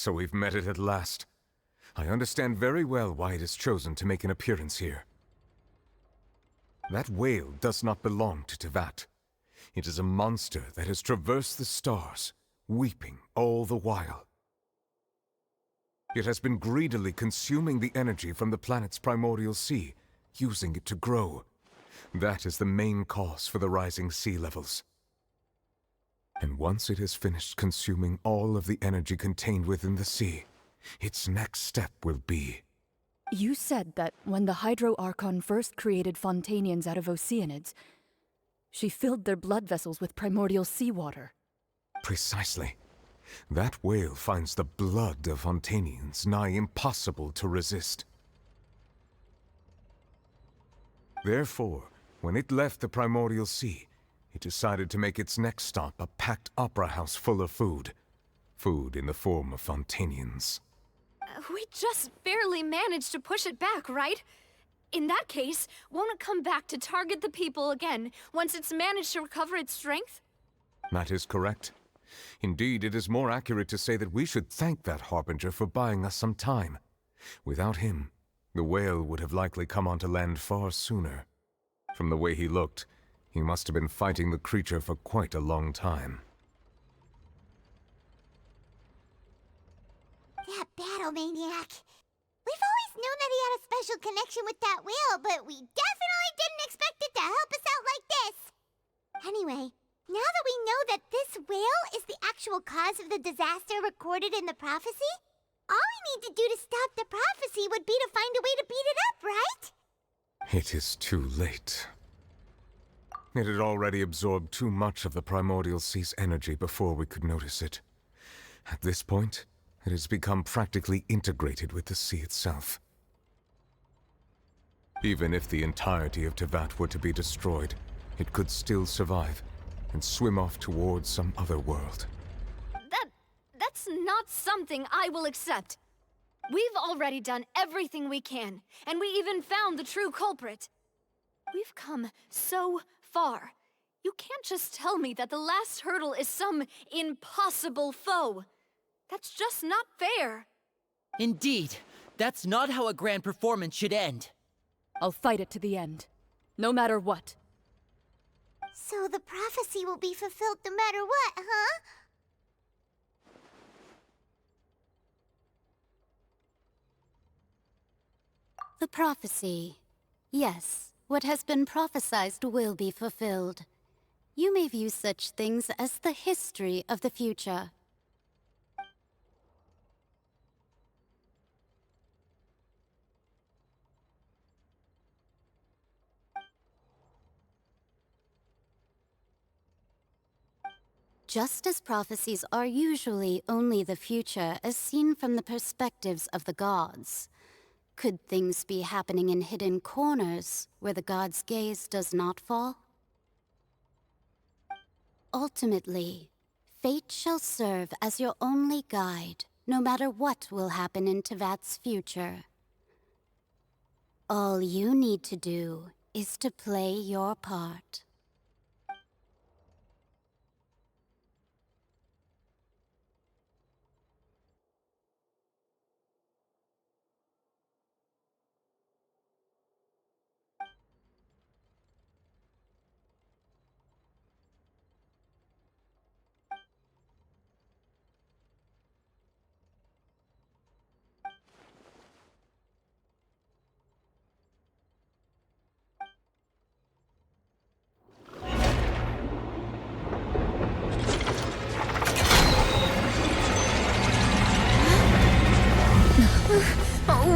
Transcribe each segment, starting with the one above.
So we've met it at last. I understand very well why it has chosen to make an appearance here. That whale does not belong to Teyvat. It is a monster that has traversed the stars, weeping all the while. It has been greedily consuming the energy from the planet's primordial sea, using it to grow. That is the main cause for the rising sea levels. And once it has finished consuming all of the energy contained within the sea, its next step will be... You said that when the Hydro Archon first created Fontanians out of Oceanids, she filled their blood vessels with primordial seawater. Precisely. That whale finds the blood of Fontanians nigh impossible to resist. Therefore, when it left the primordial sea, it decided to make its next stop a packed opera house full of food. Food in the form of Fontanians. We just barely managed to push it back, right? In that case, won't it come back to target the people again once it's managed to recover its strength? That is correct. Indeed, it is more accurate to say that we should thank that Harbinger for buying us some time. Without him, the whale would have likely come onto land far sooner. From the way he looked, he must have been fighting the creature for quite a long time. That battle maniac. We've always known that he had a special connection with that whale, but we definitely didn't expect it to help us out like this. Anyway, now that we know that this whale is the actual cause of the disaster recorded in the prophecy, all we need to do to stop the prophecy would be to find a way to beat it up, right? It is too late. It had already absorbed too much of the primordial sea's energy before we could notice it. At this point, it has become practically integrated with the sea itself. Even if the entirety of Teyvat were to be destroyed, it could still survive and swim off towards some other world. That's not something I will accept. We've already done everything we can, and we even found the true culprit. We've come so far. You can't just tell me that the last hurdle is some impossible foe. That's just not fair. Indeed, that's not how a grand performance should end. I'll fight it to the end, no matter what. So the prophecy will be fulfilled no matter what, huh? The prophecy. Yes, what has been prophesied will be fulfilled. You may view such things as the history of the future. Just as prophecies are usually only the future as seen from the perspectives of the gods, could things be happening in hidden corners where the gods' gaze does not fall? Ultimately, fate shall serve as your only guide, no matter what will happen in Teyvat's future. All you need to do is to play your part.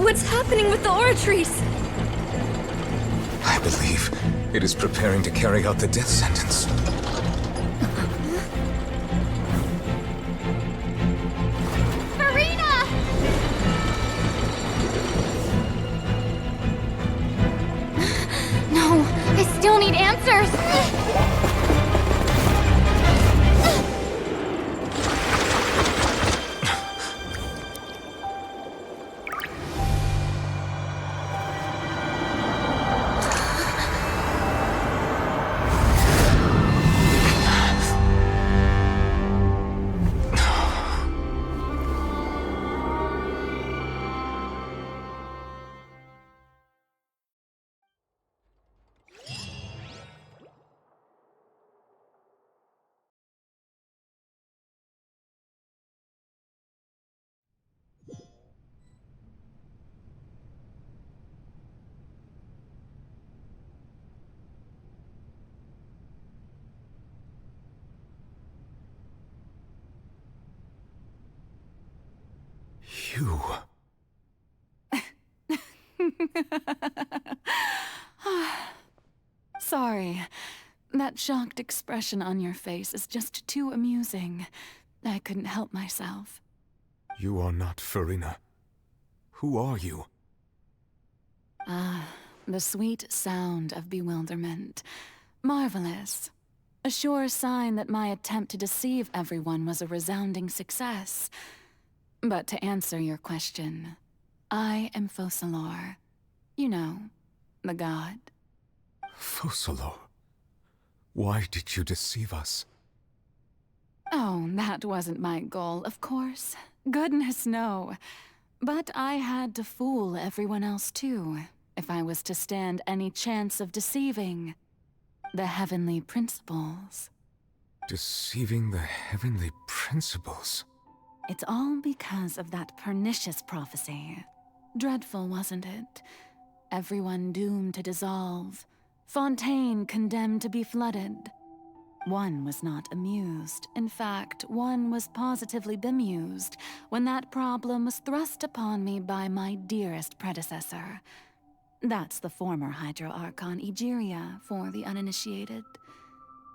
What's happening with the oratories? I believe it is preparing to carry out the death sentence. Marina! No, I still need answers. You... Sorry. That shocked expression on your face is just too amusing. I couldn't help myself. You are not Farina. Who are you? The sweet sound of bewilderment. Marvelous. A sure sign that my attempt to deceive everyone was a resounding success. But to answer your question, I am Focalor. You know, the god. Focalor. Why did you deceive us? Oh, that wasn't my goal, of course. Goodness, no. But I had to fool everyone else too, if I was to stand any chance of deceiving the heavenly principles. Deceiving the heavenly principles? It's all because of that pernicious prophecy. Dreadful, wasn't it? Everyone doomed to dissolve. Fontaine condemned to be flooded. One was not amused. In fact, one was positively bemused when that problem was thrust upon me by my dearest predecessor. That's the former Hydro Archon Egeria, for the uninitiated.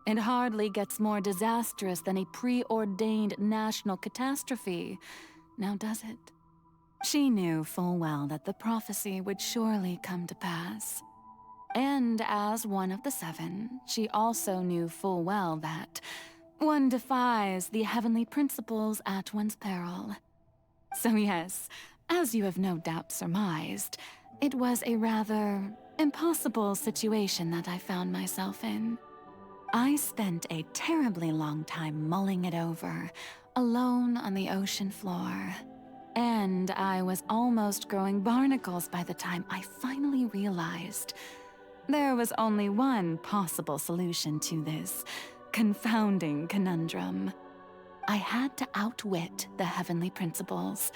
It hardly gets more disastrous than a preordained national catastrophe, now does it? She knew full well that the prophecy would surely come to pass. And as one of the seven, she also knew full well that one defies the heavenly principles at one's peril. So yes, as you have no doubt surmised, it was a rather impossible situation that I found myself in. I spent a terribly long time mulling it over, alone on the ocean floor. And I was almost growing barnacles by the time I finally realized there was only one possible solution to this confounding conundrum. I had to outwit the heavenly principles,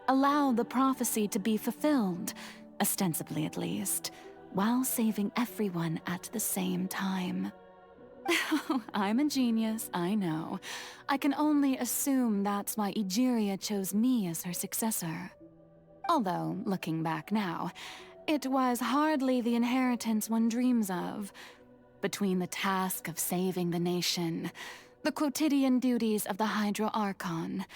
allow the prophecy to be fulfilled, ostensibly at least, while saving everyone at the same time. I'm a genius, I know. I can only assume that's why Egeria chose me as her successor. Although, looking back now, it was hardly the inheritance one dreams of. Between the task of saving the nation, the quotidian duties of the Hydro Archon,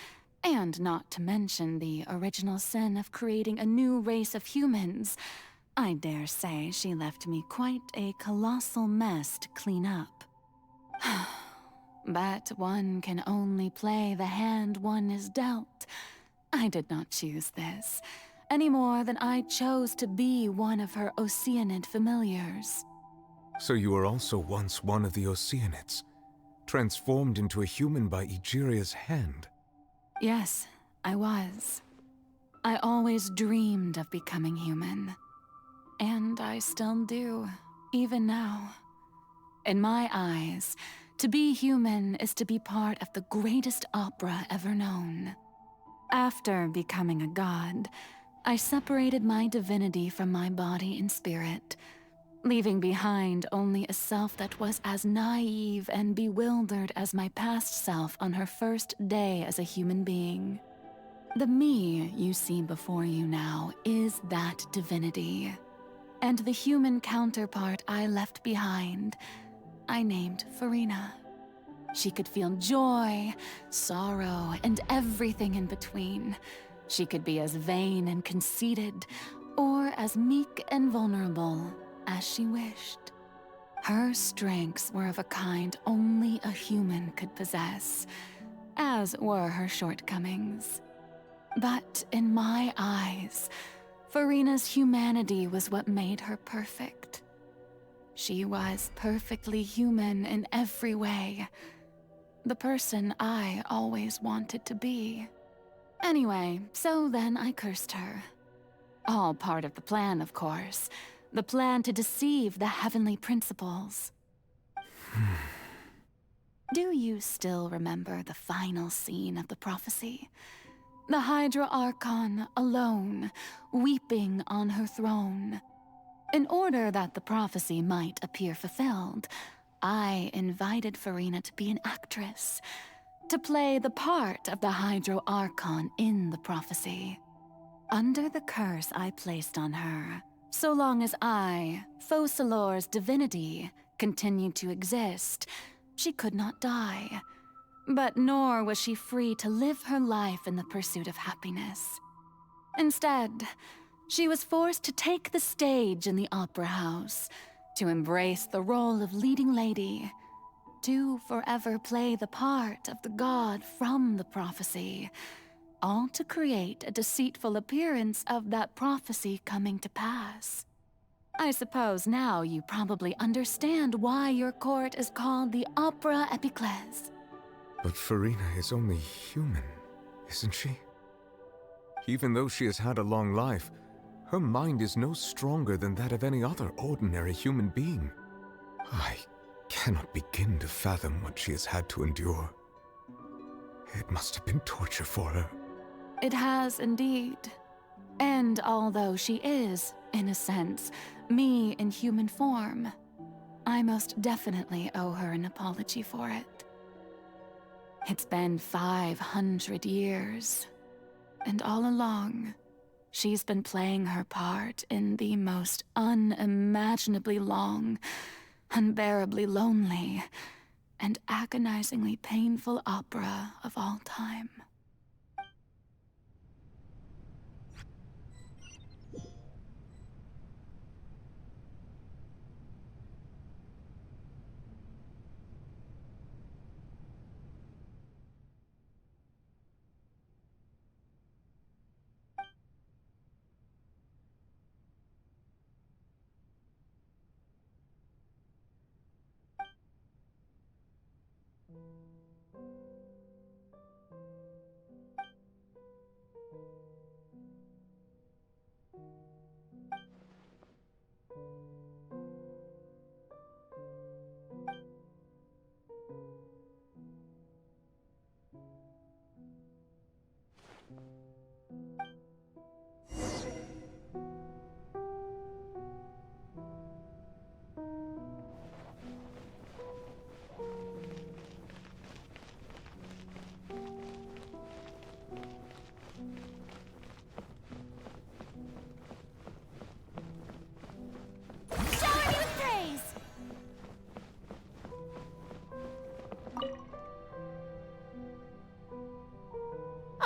and not to mention the original sin of creating a new race of humans, I dare say she left me quite a colossal mess to clean up. But one can only play the hand one is dealt. I did not choose this, any more than I chose to be one of her Oceanid familiars. So you were also once one of the Oceanids, transformed into a human by Egeria's hand. Yes, I was. I always dreamed of becoming human. And I still do, even now. In my eyes, to be human is to be part of the greatest opera ever known. After becoming a god, I separated my divinity from my body and spirit, leaving behind only a self that was as naive and bewildered as my past self on her first day as a human being. The me you see before you now is that divinity, and the human counterpart I left behind, I named Farina. She could feel joy, sorrow, and everything in between. She could be as vain and conceited, or as meek and vulnerable as she wished. Her strengths were of a kind only a human could possess, as were her shortcomings. But in my eyes, Farina's humanity was what made her perfect. She was perfectly human in every way. The person I always wanted to be. Anyway, so then I cursed her. All part of the plan, of course. The plan to deceive the heavenly principles. Do you still remember the final scene of the prophecy? The Hydra Archon alone, weeping on her throne. In order that the prophecy might appear fulfilled, I invited Farina to be an actress, to play the part of the Hydro Archon in the prophecy. Under the curse I placed on her, so long as I, Focalor's divinity, continued to exist, she could not die. But nor was she free to live her life in the pursuit of happiness. Instead, she was forced to take the stage in the opera house, to embrace the role of leading lady, to forever play the part of the god from the prophecy, all to create a deceitful appearance of that prophecy coming to pass. I suppose now you probably understand why your court is called the Opera Epiclese. But Farina is only human, isn't she? Even though she has had a long life, her mind is no stronger than that of any other ordinary human being. I cannot begin to fathom what she has had to endure. It must have been torture for her. It has indeed. And although she is, in a sense, me in human form, I most definitely owe her an apology for it. It's been 500 years, and all along, she's been playing her part in the most unimaginably long, unbearably lonely, and agonizingly painful opera of all time.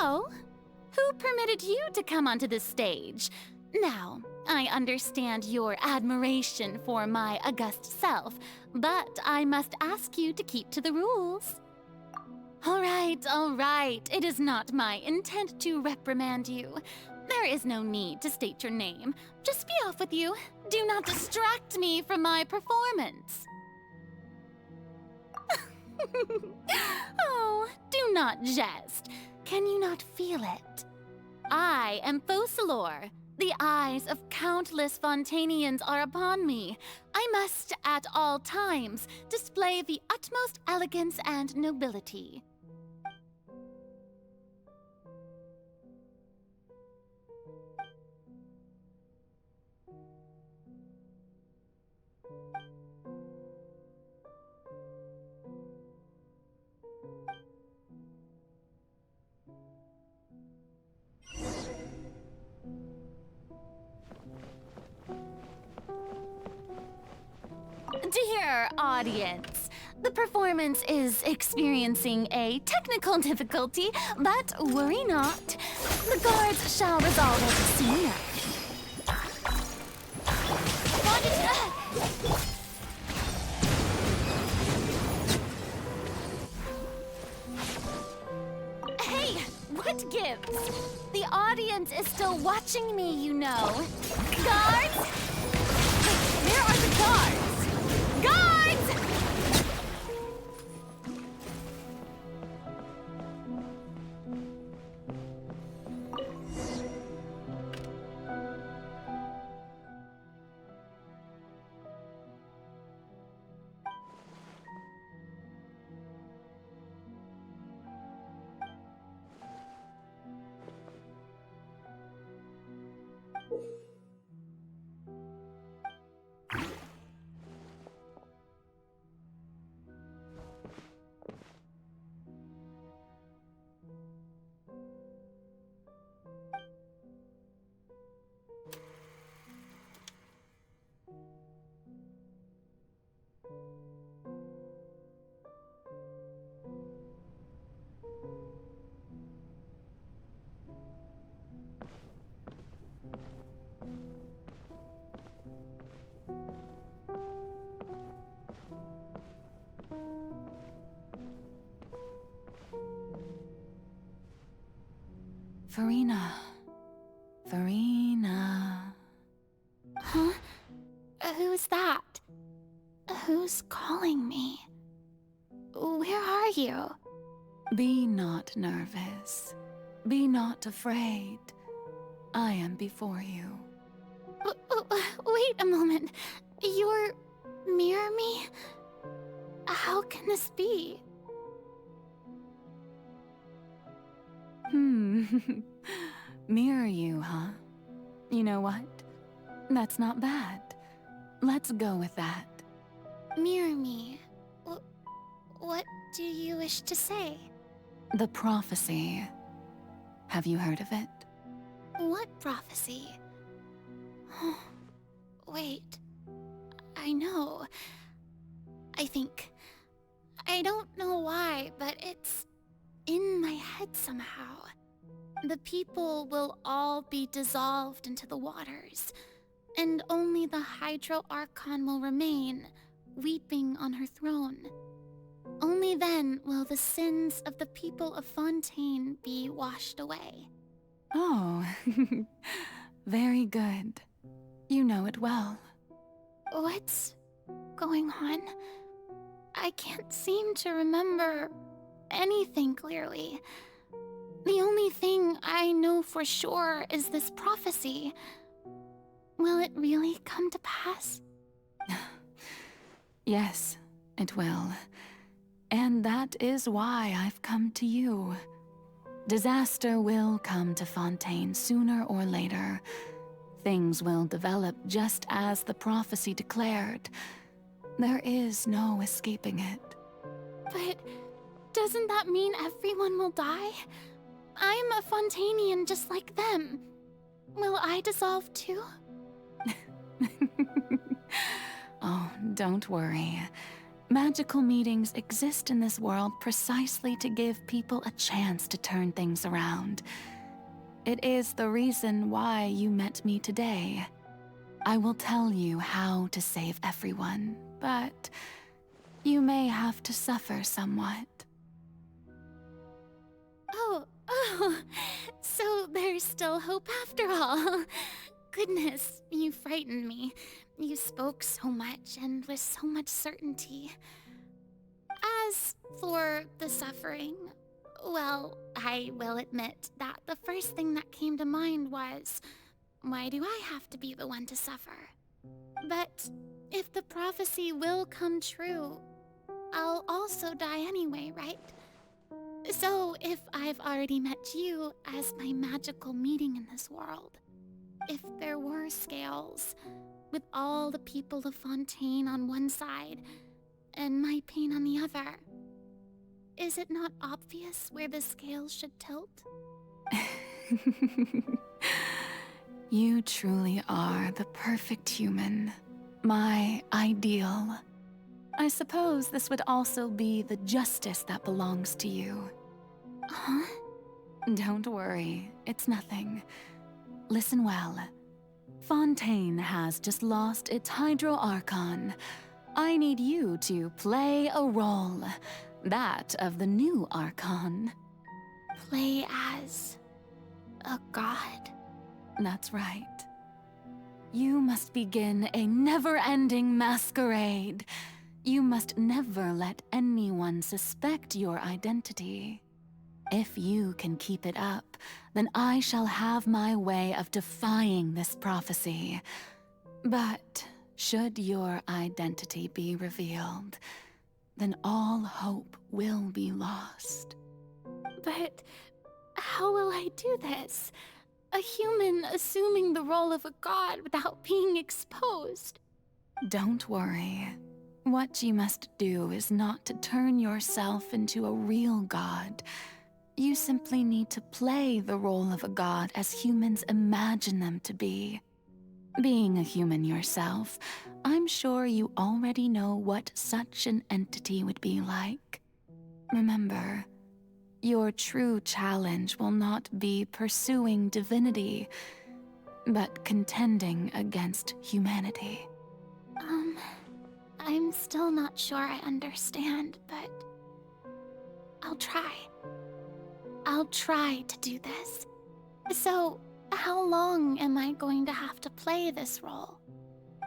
Oh, who permitted you to come onto the stage? Now, I understand your admiration for my august self, but I must ask you to keep to the rules. All right. It is not my intent to reprimand you. There is no need to state your name. Just be off with you. Do not distract me from my performance. Oh, do not jest. Can you not feel it? I am Focalor. The eyes of countless Fontanians are upon me. I must, at all times, display the utmost elegance and nobility. Dear audience, the performance is experiencing a technical difficulty, but worry not. The guards shall resolve it soon. Hey, what gives? The audience is still watching me, you know. Guards? Where are the guards? Guards! Farina. Farina. Huh? Who's that? Who's calling me? Where are you? Be not nervous. Be not afraid. I am before you. Wait a moment. You're mirror me? How can this be? Mirror you, huh? You know what? That's not bad. Let's go with that. Mirror me? What do you wish to say? The prophecy. Have you heard of it? What prophecy? Wait. I know. I think. I don't know why, but it's in my head somehow. The people will all be dissolved into the waters, and only the Hydro Archon will remain, weeping on her throne. Only then will the sins of the people of Fontaine be washed away. Oh, very good. You know it well. What's going on? I can't seem to remember anything clearly. The only thing I know for sure is this prophecy. Will it really come to pass? Yes, it will. And that is why I've come to you. Disaster will come to Fontaine sooner or later. Things will develop just as the prophecy declared. There is no escaping it. But doesn't that mean everyone will die? I'm a Fontainian just like them. Will I dissolve too? Oh, don't worry. Magical meetings exist in this world precisely to give people a chance to turn things around. It is the reason why you met me today. I will tell you how to save everyone, but you may have to suffer somewhat. Oh, so there's still hope after all. Goodness, you frightened me. You spoke so much and with so much certainty. As for the suffering, well, I will admit that the first thing that came to mind was, why do I have to be the one to suffer? But if the prophecy will come true, I'll also die anyway, right? So if I've already met you as my magical meeting in this world, if there were scales, with all the people of Fontaine on one side, and my pain on the other, is it not obvious where the scales should tilt? You truly are the perfect human, my ideal. I suppose this would also be the justice that belongs to you. Huh? Don't worry, it's nothing. Listen well. Fontaine has just lost its Hydro Archon. I need you to play a role, that of the new Archon. Play as a god? That's right. You must begin a never-ending masquerade. You must never let anyone suspect your identity. If you can keep it up, then I shall have my way of defying this prophecy. But should your identity be revealed, then all hope will be lost. But how will I do this? A human assuming the role of a god without being exposed. Don't worry. What you must do is not to turn yourself into a real god. You simply need to play the role of a god as humans imagine them to be. Being a human yourself, I'm sure you already know what such an entity would be like. Remember, your true challenge will not be pursuing divinity, but contending against humanity. I'm still not sure I understand, but I'll try. I'll try to do this. So, how long am I going to have to play this role?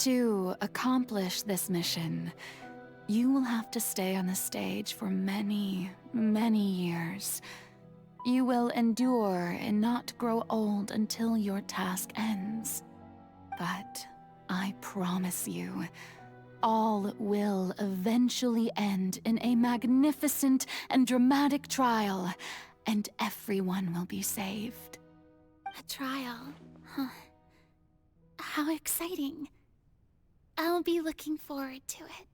To accomplish this mission, you will have to stay on the stage for many, many years. You will endure and not grow old until your task ends. But I promise you, all will eventually end in a magnificent and dramatic trial, and everyone will be saved. A trial, huh? How exciting. I'll be looking forward to it.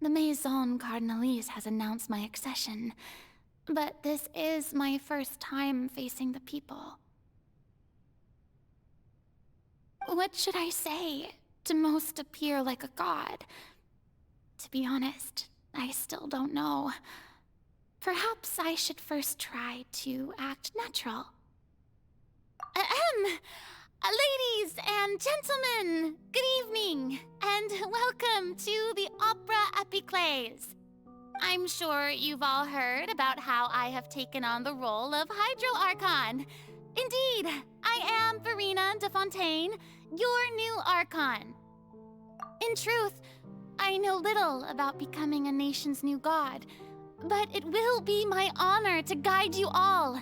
The Maison Cardinalise has announced my accession, but this is my first time facing the people. What should I say to most appear like a god? To be honest, I still don't know. Perhaps I should first try to act natural. Ladies and gentlemen, good evening, and welcome to the Opera Epiclese. I'm sure you've all heard about how I have taken on the role of Hydro Archon. Indeed, I am Verena de Fontaine, your new Archon. In truth, I know little about becoming a nation's new god, but it will be my honor to guide you all.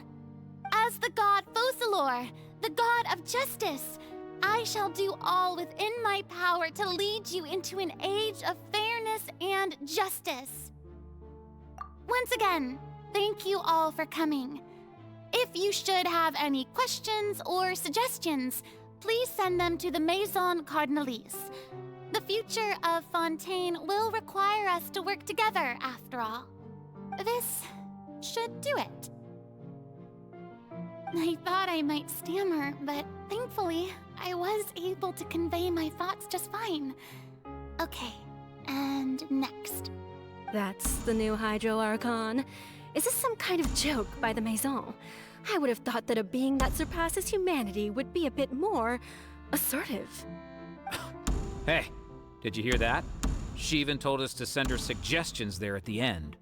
As the god Focalor, the god of justice, I shall do all within my power to lead you into an age of fairness and justice. Once again, thank you all for coming. If you should have any questions or suggestions, please send them to the Maison Cardinalise. The future of Fontaine will require us to work together, after all. This should do it. I thought I might stammer, but thankfully, I was able to convey my thoughts just fine. Okay, and next. That's the new Hydro Archon. Is this some kind of joke by the Maison? I would have thought that a being that surpasses humanity would be a bit more assertive. Hey, did you hear that? She even told us to send her suggestions there at the end.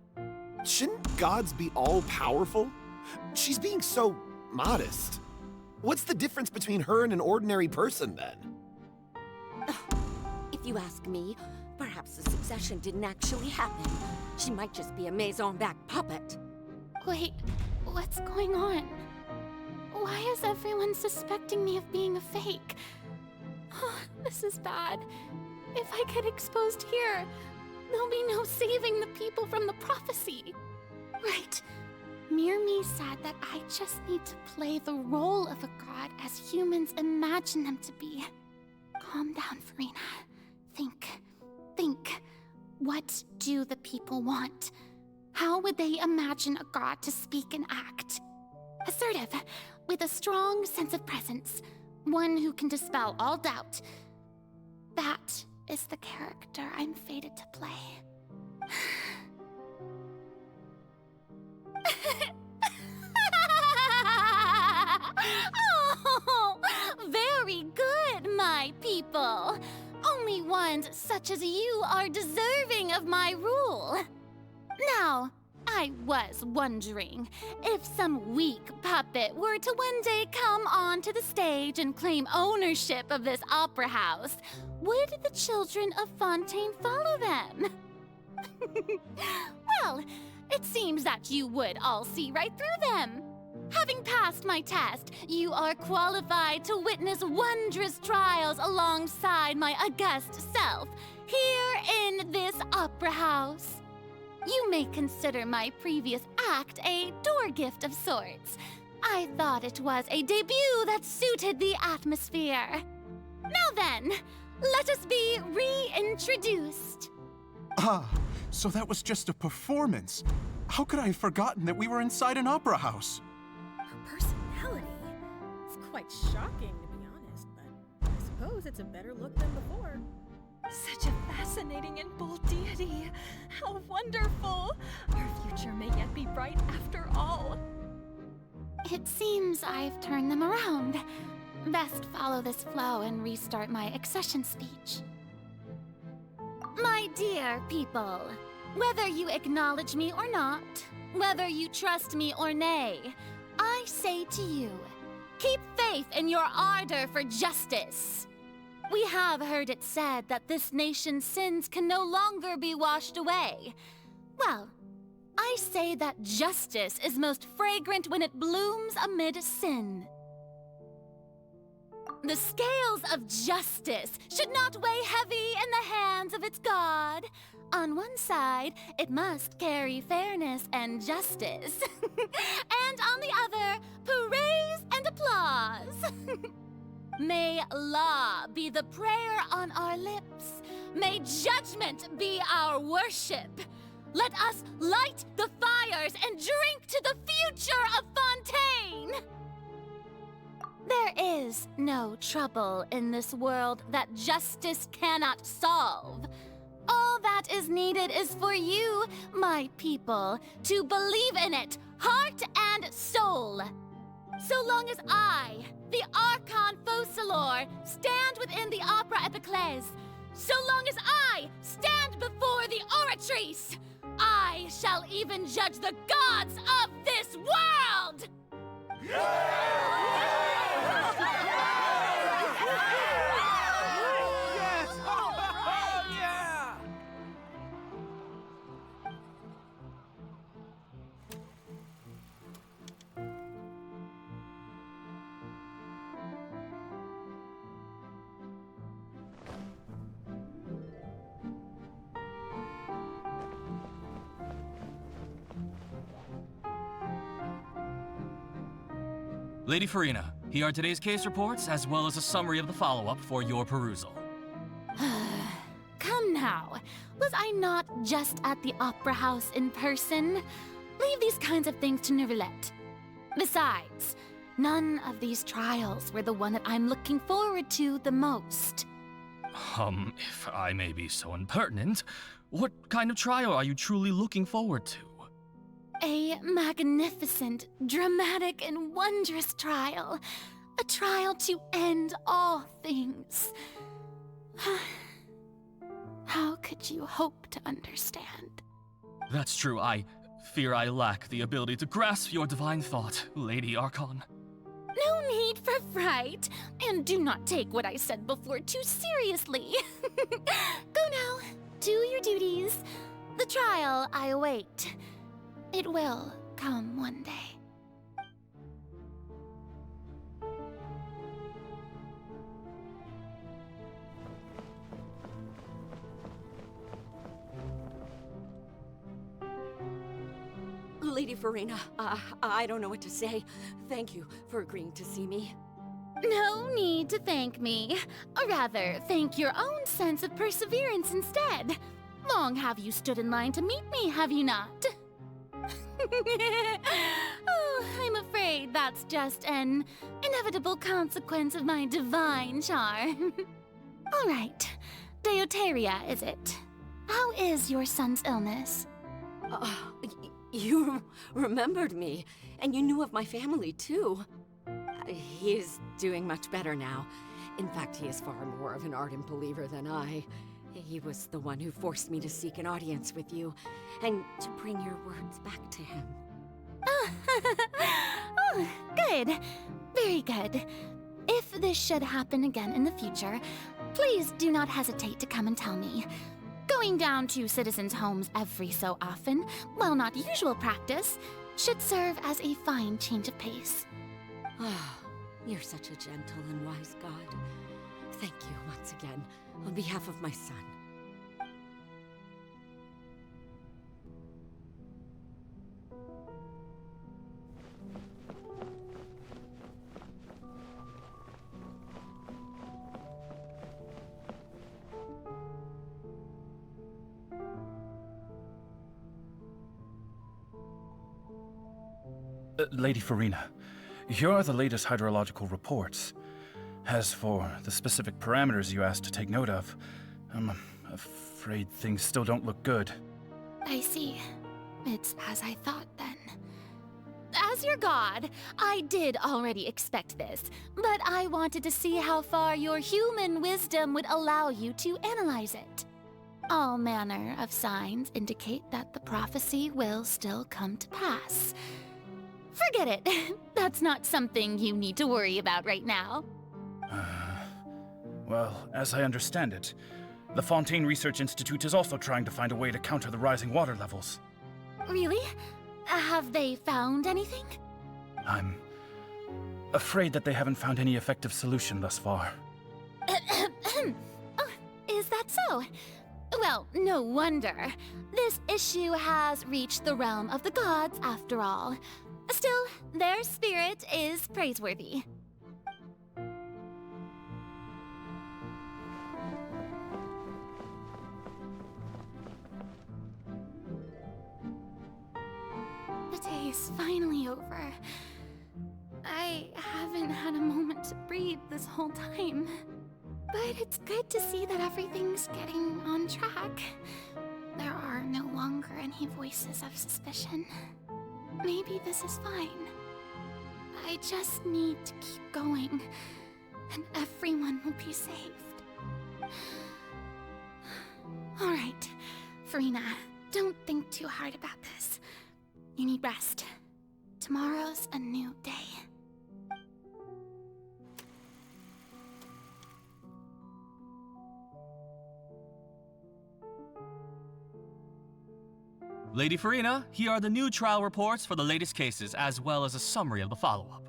Shouldn't gods be all-powerful? She's being so modest. What's the difference between her and an ordinary person, then? If you ask me, perhaps the succession didn't actually happen. She might just be a Maison-back puppet. Wait, what's going on? Why is everyone suspecting me of being a fake? This is bad. If I get exposed here, there'll be no saving the people from the prophecy. Right. Mirmi said that I just need to play the role of a god as humans imagine them to be. Calm down, Verena. Think. What do the people want? How would they imagine a god to speak and act? Assertive, with a strong sense of presence. One who can dispel all doubt. That is the character I'm fated to play. Oh, very good, my people. Only ones such as you are deserving of my rule. Now, I was wondering, if some weak puppet were to one day come onto the stage and claim ownership of this opera house, would the children of Fontaine follow them? Well, it seems that you would all see right through them. Having passed my test, you are qualified to witness wondrous trials alongside my august self, here in this opera house. You may consider my previous act a door gift of sorts. I thought it was a debut that suited the atmosphere. Now then, let us be reintroduced. Ah, so that was just a performance. How could I have forgotten that we were inside an opera house? Her personality? It's quite shocking, to be honest, but I suppose it's a better look than before. Such a fascinating and bold deity. How wonderful! Our future may yet be bright after all. It seems I've turned them around. Best follow this flow and restart my accession speech. My dear people, whether you acknowledge me or not, whether you trust me or nay, I say to you, keep faith in your ardor for justice. We have heard it said that this nation's sins can no longer be washed away. Well, I say that justice is most fragrant when it blooms amid sin. The scales of justice should not weigh heavy in the hands of its God. On one side, it must carry fairness and justice. And on the other, praise and applause. May law be the prayer on our lips. May judgment be our worship. Let us light the fires and drink to the future of Fontaine! There is no trouble in this world that justice cannot solve. All that is needed is for you, my people, to believe in it, heart and soul. So long as I, the Archon Focalor, stand within the Opera Epiclese, so long as I stand before the Oratrice, I shall even judge the gods of this world! Lady Farina, here are today's case reports, as well as a summary of the follow-up for your perusal. Come now. Was I not just at the Opera House in person? Leave these kinds of things to Neuvillette. Besides, none of these trials were the one that I'm looking forward to the most. If I may be so impertinent, what kind of trial are you truly looking forward to? A magnificent, dramatic, and wondrous trial. A trial to end all things. How could you hope to understand? That's true. I fear I lack the ability to grasp your divine thought, Lady Archon. No need for fright, and do not take what I said before too seriously. Go now, do your duties. The trial I await. It will come one day. Lady Farina, I don't know what to say. Thank you for agreeing to see me. No need to thank me. Or rather, thank your own sense of perseverance instead. Long have you stood in line to meet me, have you not? Oh, I'm afraid that's just an inevitable consequence of my divine charm. All right, Deoteria, is it? How is your son's illness? You remembered me, and you knew of my family, too. He is doing much better now. In fact, he is far more of an ardent believer than I. He was the one who forced me to seek an audience with you, and to bring your words back to him. Oh, good. Very good. If this should happen again in the future, please do not hesitate to come and tell me. Going down to citizens' homes every so often, while not usual practice, should serve as a fine change of pace. Ah, you're such a gentle and wise god. Thank you once again, on behalf of my son. Lady Farina, here are the latest hydrological reports. As for the specific parameters you asked to take note of, I'm afraid things still don't look good. I see. It's as I thought then. As your god, I did already expect this, but I wanted to see how far your human wisdom would allow you to analyze it. All manner of signs indicate that the prophecy will still come to pass. Forget it. That's not something you need to worry about right now. Well, as I understand it, the Fontaine Research Institute is also trying to find a way to counter the rising water levels. Really? Have they found anything? I'm afraid that they haven't found any effective solution thus far. Oh, is that so? Well, no wonder. This issue has reached the realm of the gods, after all. Still, their spirit is praiseworthy. The day is finally over. I haven't had a moment to breathe this whole time. But it's good to see that everything's getting on track. There are no longer any voices of suspicion. Maybe this is fine. I just need to keep going, and everyone will be saved. All right, Farina, don't think too hard about this. You need rest. Tomorrow's a new day. Lady Farina, here are the new trial reports for the latest cases, as well as a summary of the follow-up.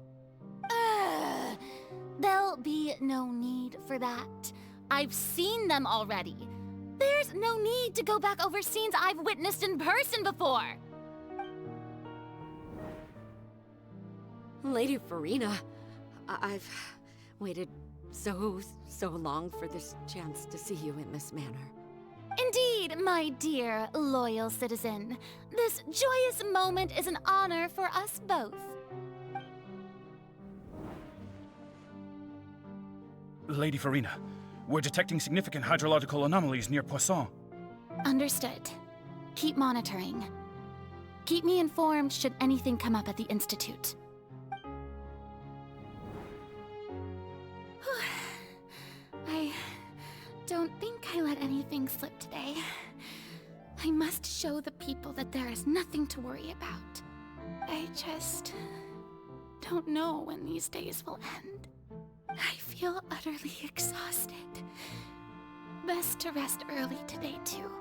There'll be no need for that. I've seen them already. There's no need to go back over scenes I've witnessed in person before. Lady Farina, I've waited so long for this chance to see you in this manner. Indeed, my dear, loyal citizen. This joyous moment is an honor for us both. Lady Farina, we're detecting significant hydrological anomalies near Poisson. Understood. Keep monitoring. Keep me informed should anything come up at the Institute. I don't think I let anything slip today. I must show the people that there is nothing to worry about. I just don't know when these days will end. I feel utterly exhausted. Best to rest early today, too.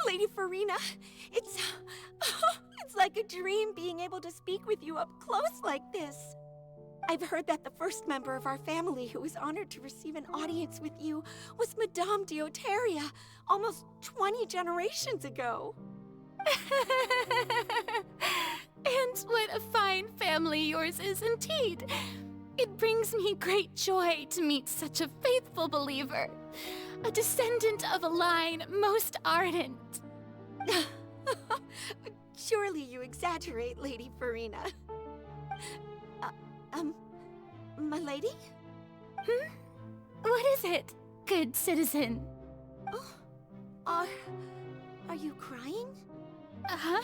Lady Farina, it's like a dream being able to speak with you up close like this. I've heard that the first member of our family who was honored to receive an audience with you was Madame Deoteria, almost 20 generations ago. And what a fine family yours is indeed. It brings me great joy to meet such a faithful believer. A descendant of a line most ardent. Surely you exaggerate, Lady Farina. My lady? What is it, good citizen? Oh, are you crying? Uh-huh.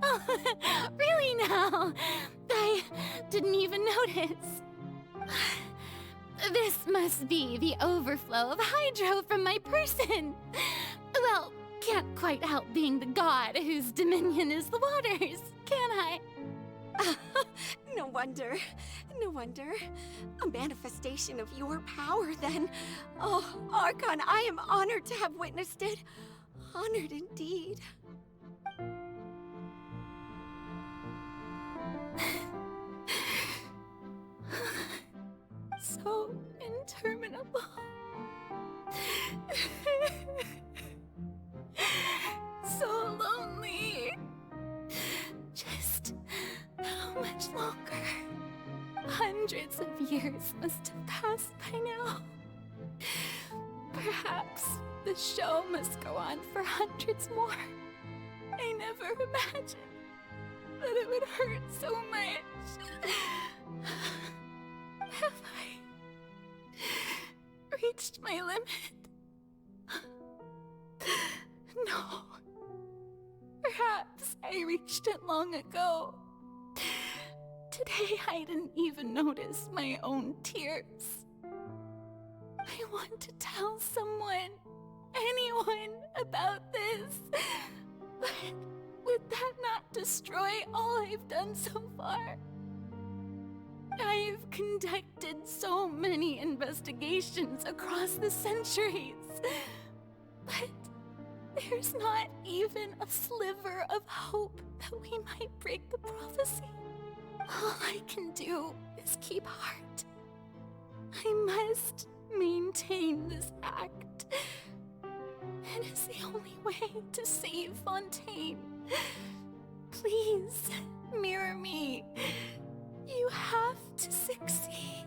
Oh, really now? I didn't even notice. This must be the overflow of hydro from my person. Well, can't quite help being the god whose dominion is the waters, can I? No wonder. No wonder. A manifestation of your power, then. Oh, Archon, I am honored to have witnessed it. Honored indeed. So interminable. So lonely. Just how much longer? Hundreds of years must have passed by now. Perhaps the show must go on for hundreds more. I never imagined that it would hurt so much. Have I reached my limit? No. Perhaps I reached it long ago. Today I didn't even notice my own tears. I want to tell someone, anyone, about this. But would that not destroy all I've done so far? I've conducted so many investigations across the centuries, but there's not even a sliver of hope that we might break the prophecy. All I can do is keep heart. I must maintain this act. It is the only way to save Fontaine. Please, mirror me. You have to succeed.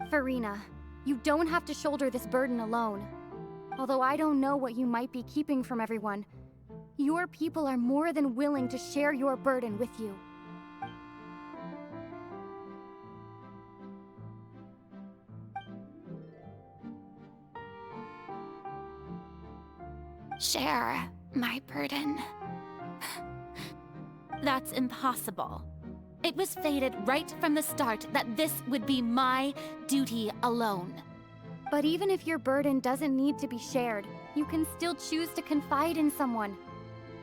Farina, you don't have to shoulder this burden alone. Although I don't know what you might be keeping from everyone, your people are more than willing to share your burden with you. Share my burden. That's impossible. It was fated right from the start that this would be my duty alone. But even if your burden doesn't need to be shared, you can still choose to confide in someone.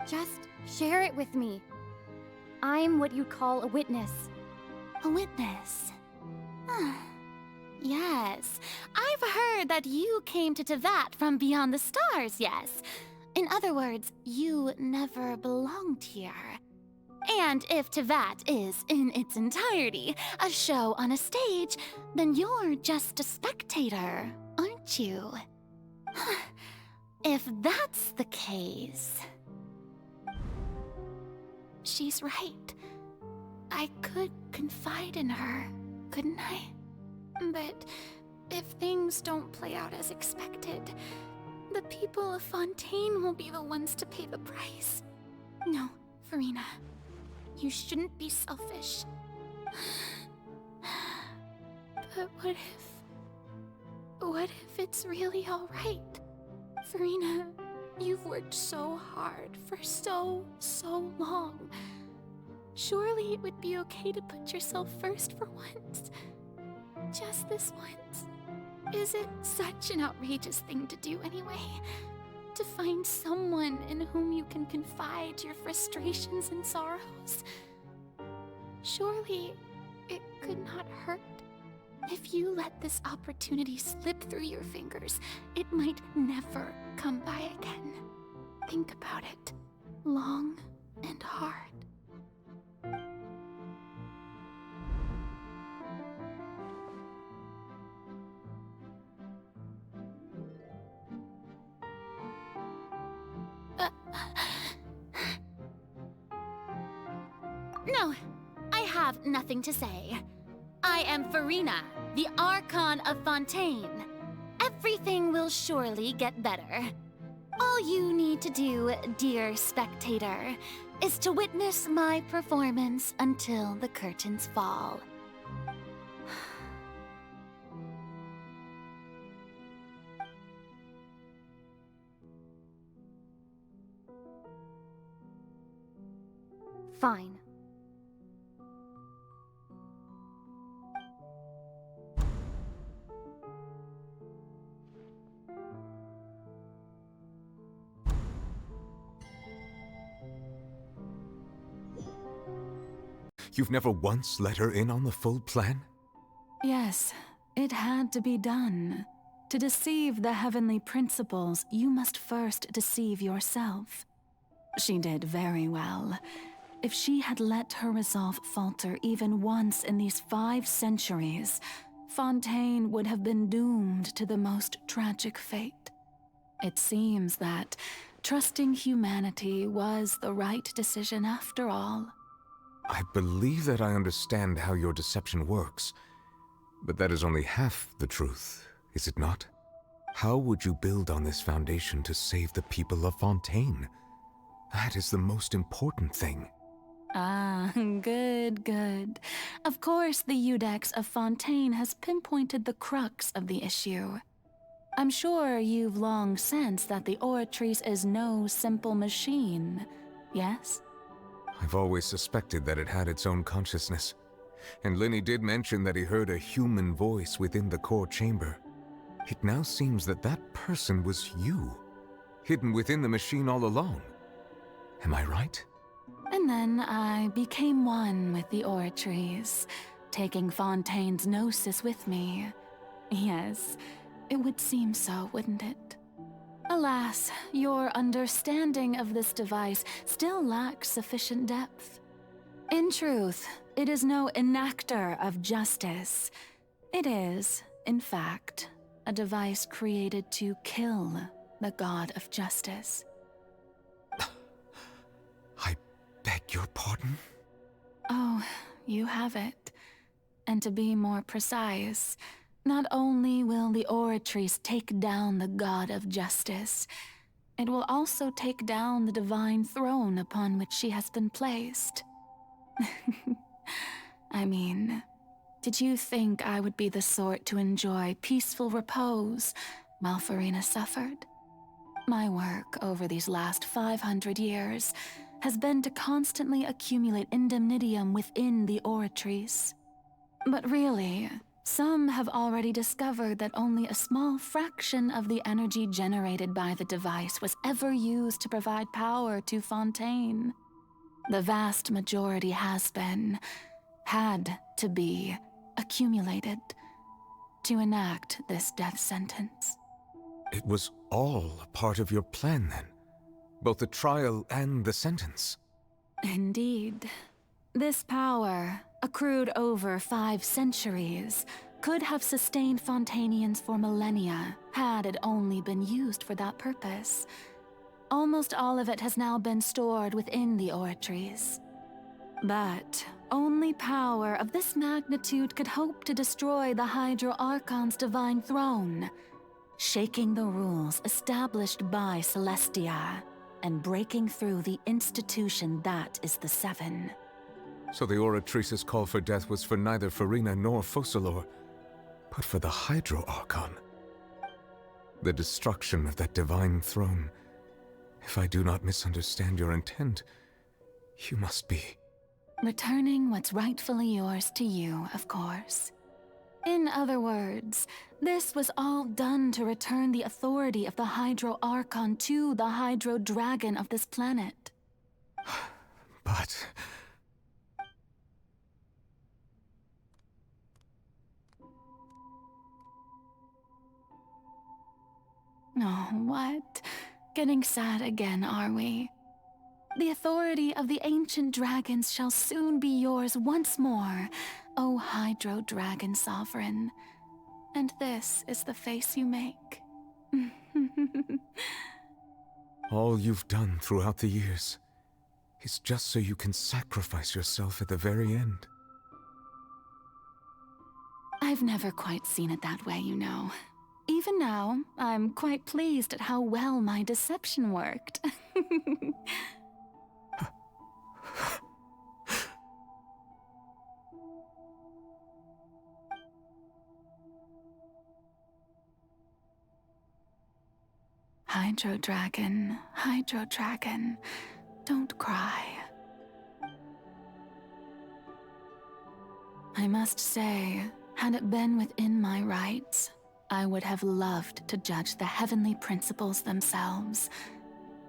Just share it with me. I'm what you'd call a witness. A witness? Yes, I've heard that you came to Tevat from beyond the stars, yes. In other words, you never belonged here. And if Tevat is, in its entirety, a show on a stage, then you're just a spectator, aren't you? If that's the case... She's right. I could confide in her, couldn't I? But if things don't play out as expected, the people of Fontaine will be the ones to pay the price. No, Farina. You shouldn't be selfish. But what if it's really all right? Farina, you've worked so hard for so long. Surely it would be okay to put yourself first for once. Just this once. Is it such an outrageous thing to do anyway? To find someone in whom you can confide your frustrations and sorrows? Surely it could not hurt. If you let this opportunity slip through your fingers, it might never come by again. Think about it long and hard. No, I have nothing to say. I am Farina, the Archon of Fontaine. Everything will surely get better. All you need to do, dear spectator, is to witness my performance until the curtains fall. Fine. You've never once let her in on the full plan? Yes, it had to be done. To deceive the heavenly principles, you must first deceive yourself. She did very well. If she had let her resolve falter even once in these 5 centuries, Fontaine would have been doomed to the most tragic fate. It seems that trusting humanity was the right decision after all. I believe that I understand how your deception works, but that is only half the truth, is it not? How would you build on this foundation to save the people of Fontaine? That is the most important thing. Ah, good, good. Of course, the Iudex of Fontaine has pinpointed the crux of the issue. I'm sure you've long sensed that the Oratrice is no simple machine, yes? I've always suspected that it had its own consciousness, and Linny did mention that he heard a human voice within the core chamber. It now seems that that person was you, hidden within the machine all along. Am I right? And then I became one with the Oratrice, taking Fontaine's gnosis with me. Yes, it would seem so, wouldn't it? Alas, your understanding of this device still lacks sufficient depth. In truth, it is no enactor of justice. It is, in fact, a device created to kill the god of justice. I beg your pardon? Oh, you have it. And to be more precise, not only will the Oratrice take down the god of justice, it will also take down the divine throne upon which she has been placed. I mean, did you think I would be the sort to enjoy peaceful repose while Farina suffered? My work over these last 500 years has been to constantly accumulate indemnitium within the Oratrice. But really, some have already discovered that only a small fraction of the energy generated by the device was ever used to provide power to Fontaine. The vast majority had to be, accumulated to enact this death sentence. It was all a part of your plan, then? Both the trial and the sentence? Indeed. This power, accrued over 5 centuries, could have sustained Fontainians for millennia had it only been used for that purpose. Almost all of it has now been stored within the Oratrice. But only power of this magnitude could hope to destroy the Hydro Archon's divine throne, shaking the rules established by Celestia, and breaking through the institution that is the Seven. So the Oratrice's call for death was for neither Farina nor Focalor, but for the Hydro Archon. The destruction of that divine throne. If I do not misunderstand your intent, you must be... Returning what's rightfully yours to you, of course. In other words, this was all done to return the authority of the Hydro Archon to the Hydro Dragon of this planet. But... Oh, what? Getting sad again, are we? The authority of the ancient dragons shall soon be yours once more, O Hydro Dragon Sovereign. And this is the face you make. all you've done throughout the years is just so you can sacrifice yourself at the very end. I've never quite seen it that way, you know. Even now, I'm quite pleased at how well my deception worked. Hydro Dragon, don't cry. I must say, had it been within my rights, I would have loved to judge the heavenly principles themselves.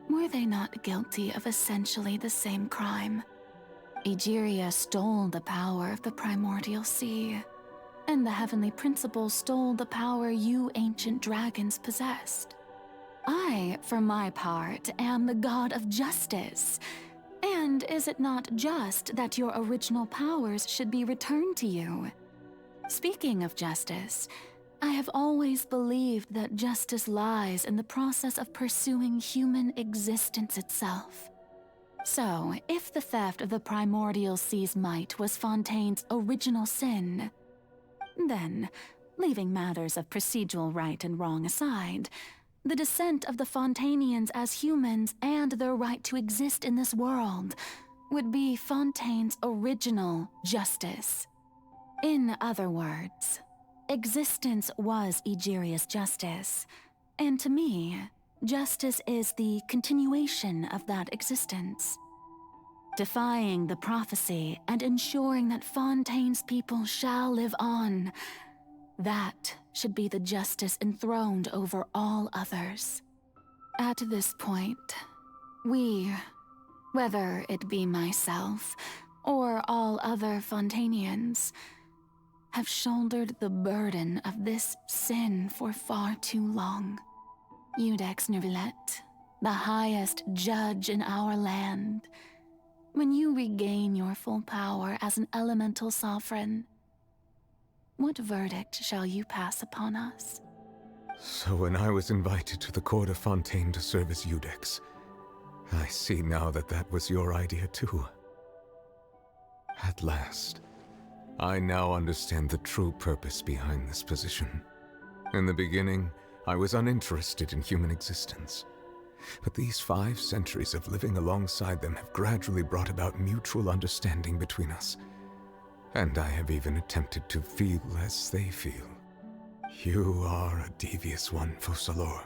Were they not guilty of essentially the same crime? Egeria stole the power of the primordial sea, and the heavenly principles stole the power you ancient dragons possessed. I, for my part, am the god of justice. And is it not just that your original powers should be returned to you? Speaking of justice, I have always believed that justice lies in the process of pursuing human existence itself. So, if the theft of the primordial sea's might was Fontaine's original sin, then, leaving matters of procedural right and wrong aside, the descent of the Fontainians as humans and their right to exist in this world would be Fontaine's original justice. In other words, existence was Egeria's justice, and to me, justice is the continuation of that existence. Defying the prophecy and ensuring that Fontaine's people shall live on, that should be the justice enthroned over all others. At this point, we, whether it be myself or all other Fontainians, have shouldered the burden of this sin for far too long. Iudex Neuvillette, the highest judge in our land, when you regain your full power as an elemental sovereign, what verdict shall you pass upon us? So when I was invited to the court of Fontaine to serve as Iudex, I see now that that was your idea too. At last, I now understand the true purpose behind this position. In the beginning, I was uninterested in human existence. But these 5 centuries of living alongside them have gradually brought about mutual understanding between us. And I have even attempted to feel as they feel. You are a devious one, Focalors.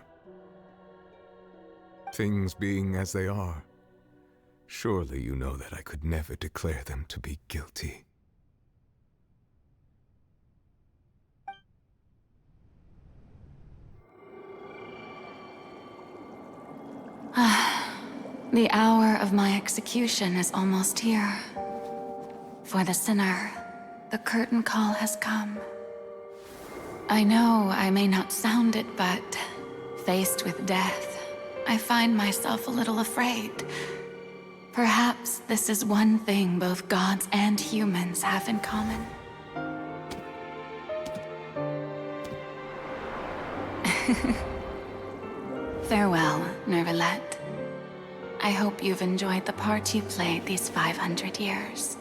Things being as they are, surely you know that I could never declare them to be guilty. The hour of my execution is almost here. For the sinner, the curtain call has come. I know I may not sound it, but faced with death, I find myself a little afraid. Perhaps this is one thing both gods and humans have in common. Farewell, Neuvillette. I hope you've enjoyed the part you played these 500 years.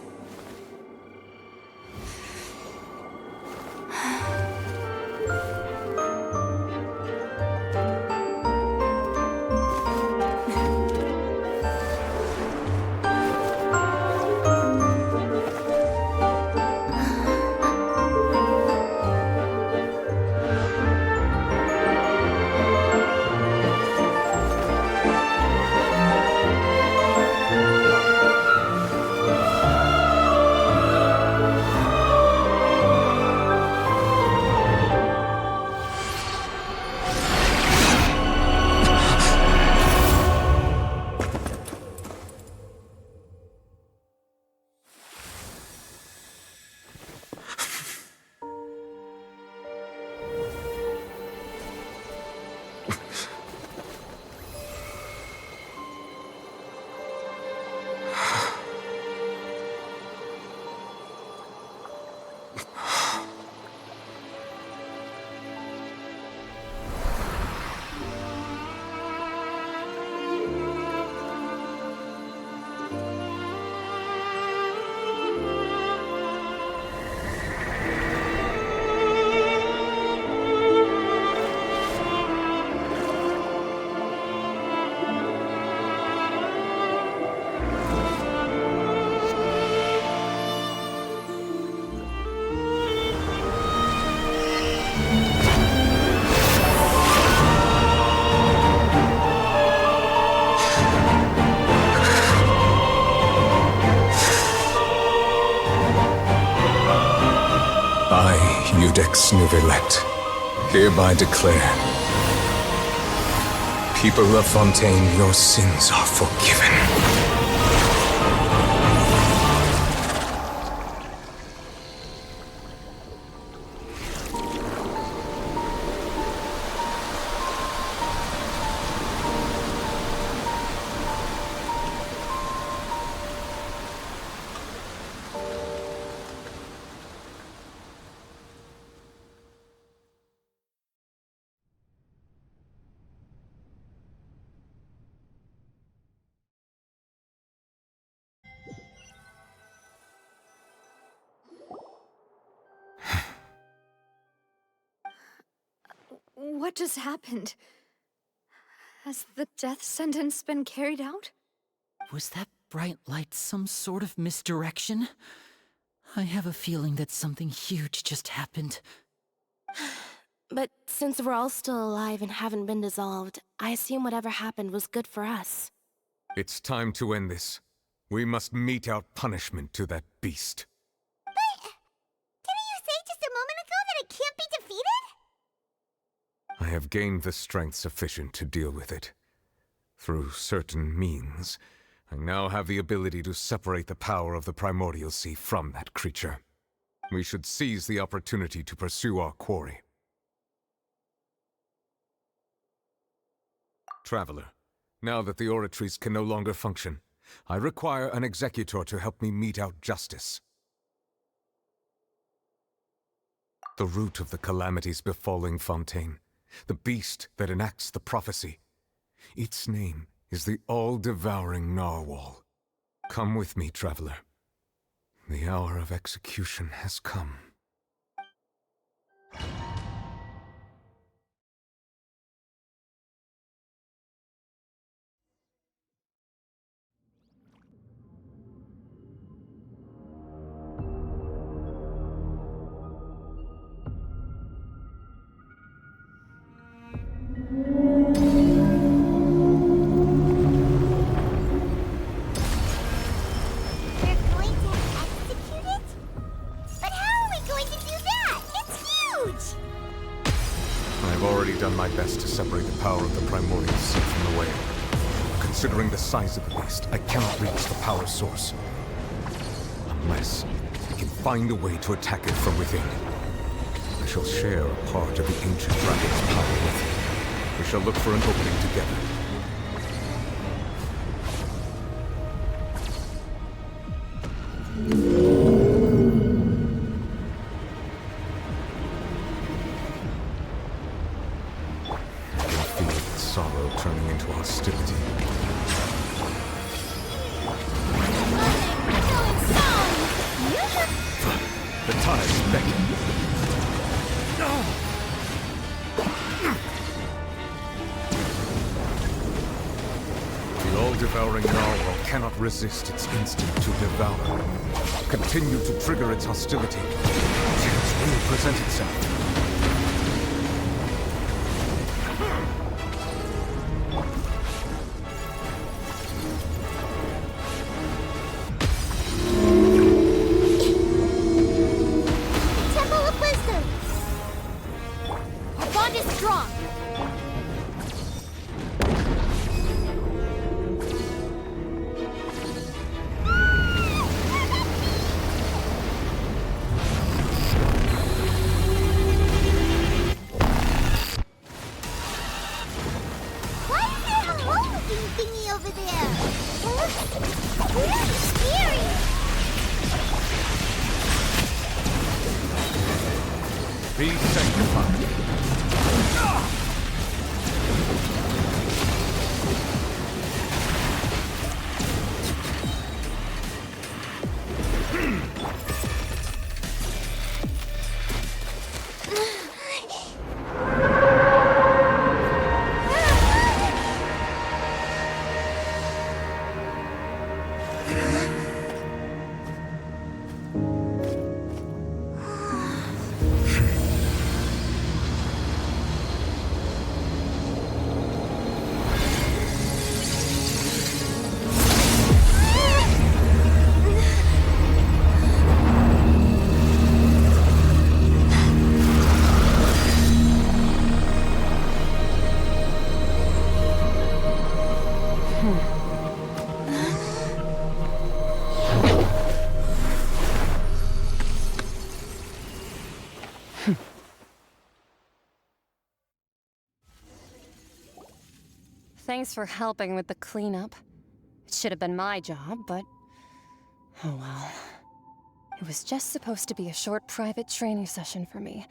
Iudex Neuvillette, hereby declare, people of Fontaine, your sins are forgiven. What just happened? Has the death sentence been carried out? Was that bright light some sort of misdirection? I have a feeling that something huge just happened. But since we're all still alive and haven't been dissolved, I assume whatever happened was good for us. It's time to end this. We must mete out punishment to that beast. But didn't you say just a moment ago that it can't be defeated? I have gained the strength sufficient to deal with it. Through certain means, I now have the ability to separate the power of the Primordial Sea from that creature. We should seize the opportunity to pursue our quarry. Traveler, now that the oratories can no longer function, I require an executor to help me mete out justice. The root of the calamities befalling Fontaine, the beast that enacts the prophecy, its name is the all-devouring narwhal. Come with me, traveler. The hour of execution has come. My best to separate the power of the Primordial Sea from the whale. Considering the size of the beast, I cannot reach the power source. Unless we can find a way to attack it from within. I shall share a part of the ancient dragon's power with it. We shall look for an opening together. Turning into hostility. The tides beckon. The all-devouring narwhal cannot resist its instinct to devour. Continue to trigger its hostility. Chance will present itself. Be sanctified. Thanks for helping with the cleanup. It should have been my job, but... oh well. It was just supposed to be a short private training session for me.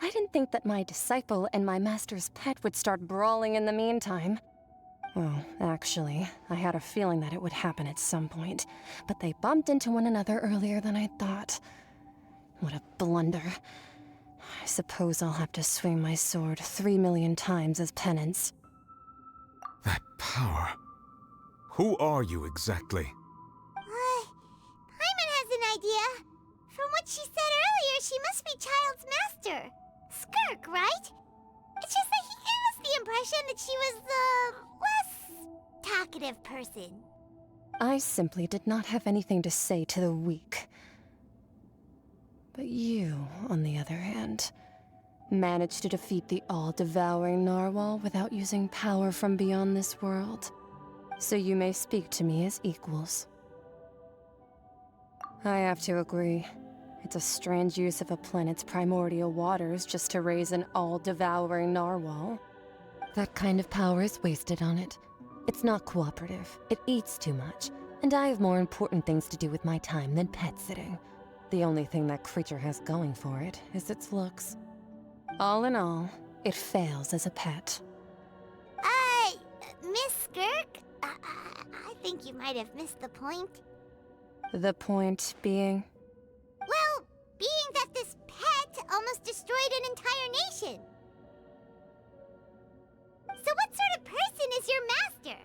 I didn't think that my disciple and my master's pet would start brawling in the meantime. Well, actually, I had a feeling that it would happen at some point, but they bumped into one another earlier than I thought. What a blunder. I suppose I'll have to swing my sword 3 million times as penance. That power. Who are you exactly? Paimon has an idea. From what she said earlier, she must be Child's master. Skirk, right? It's just that he gave us the impression that she was the less talkative person. I simply did not have anything to say to the weak. But you, on the other hand, managed to defeat the all-devouring narwhal without using power from beyond this world. So you may speak to me as equals. I have to agree. It's a strange use of a planet's primordial waters just to raise an all-devouring narwhal. That kind of power is wasted on it. It's not cooperative, it eats too much, and I have more important things to do with my time than pet sitting. The only thing that creature has going for it is its looks. All in all, it fails as a pet. Miss Skirk? I think you might have missed the point. The point being? Well, being that this pet almost destroyed an entire nation. So what sort of person is your master?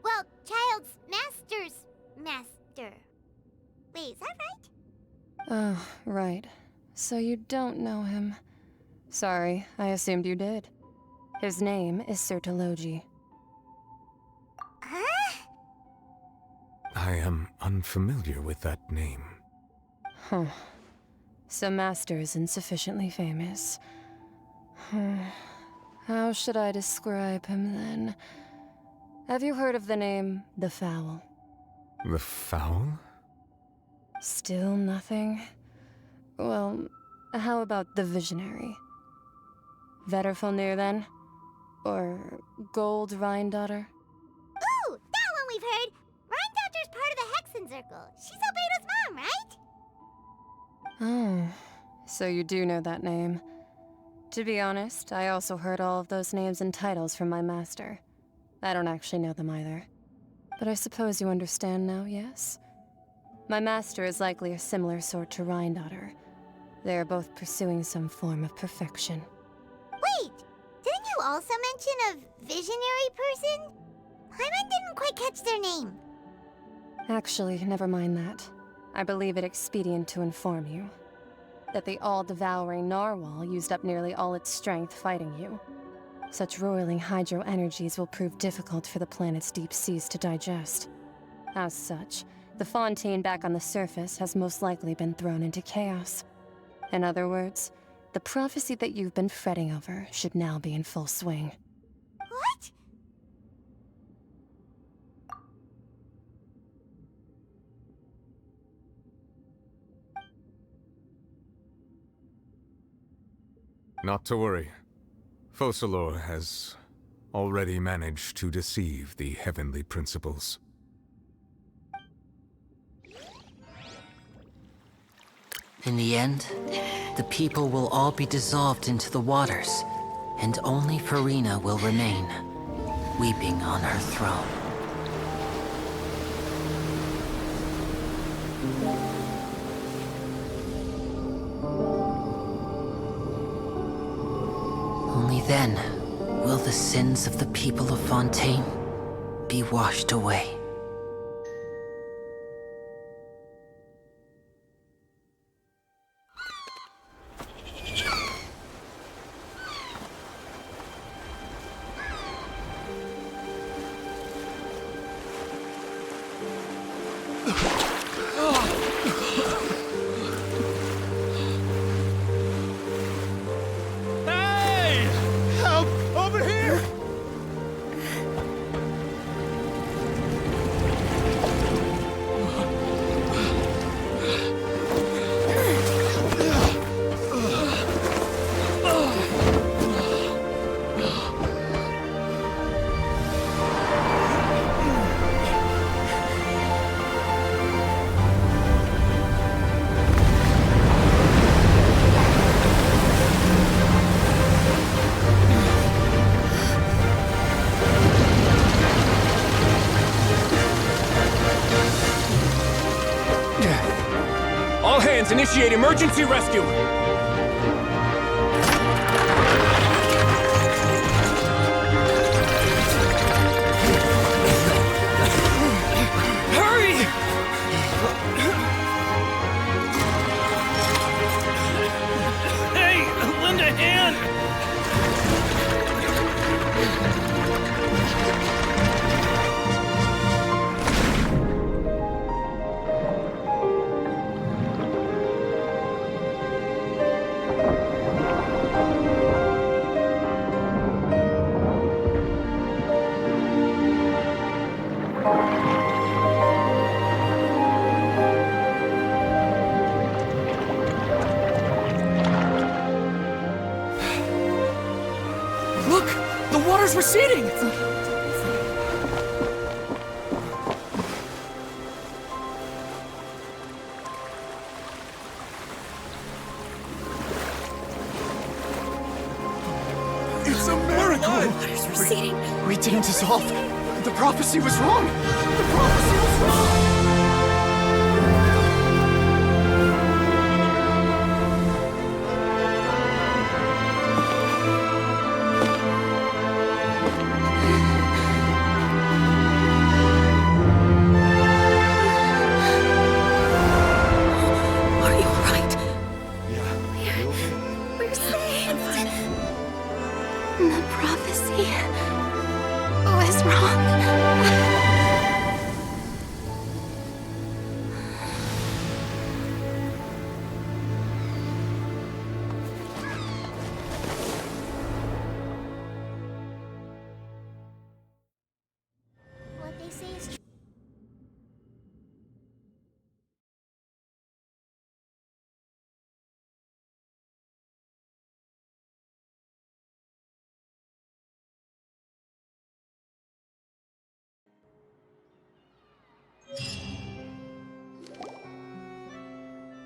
Well, Child's master's master. Wait, is that right? Oh, right. So you don't know him. Sorry, I assumed you did. His name is Sir Taloji. Huh? I am unfamiliar with that name. Huh. So Master is insufficiently famous. How should I describe him then? Have you heard of the name The Fowl? The Fowl? Still nothing? Well, how about the Visionary? Vetterfalnir then? Or Gold Rhine-Daughter? Ooh, that one we've heard! Rhine-Daughter's part of the Hexen Circle. She's Albedo's mom, right? Oh, so you do know that name. To be honest, I also heard all of those names and titles from my master. I don't actually know them either. But I suppose you understand now, yes? My master is likely a similar sort to Rhine-Daughter. They are both pursuing some form of perfection. Wait! Didn't you also mention a visionary person? Paimon didn't quite catch their name. Actually, never mind that. I believe it expedient to inform you that the all-devouring narwhal used up nearly all its strength fighting you. Such roiling hydro energies will prove difficult for the planet's deep seas to digest. As such, the Fontaine back on the surface has most likely been thrown into chaos. In other words, the prophecy that you've been fretting over should now be in full swing. What? Not to worry. Focalor has already managed to deceive the heavenly principles. In the end, the people will all be dissolved into the waters, and only Farina will remain, weeping on her throne. Only then will the sins of the people of Fontaine be washed away. Initiate emergency rescue! Look! The water's receding! It's a miracle! Water's receding. We didn't dissolve. The prophecy was wrong. The prophecy was wrong. Are you alright? Yeah. We're saved! The prophecy was wrong. What they say is true.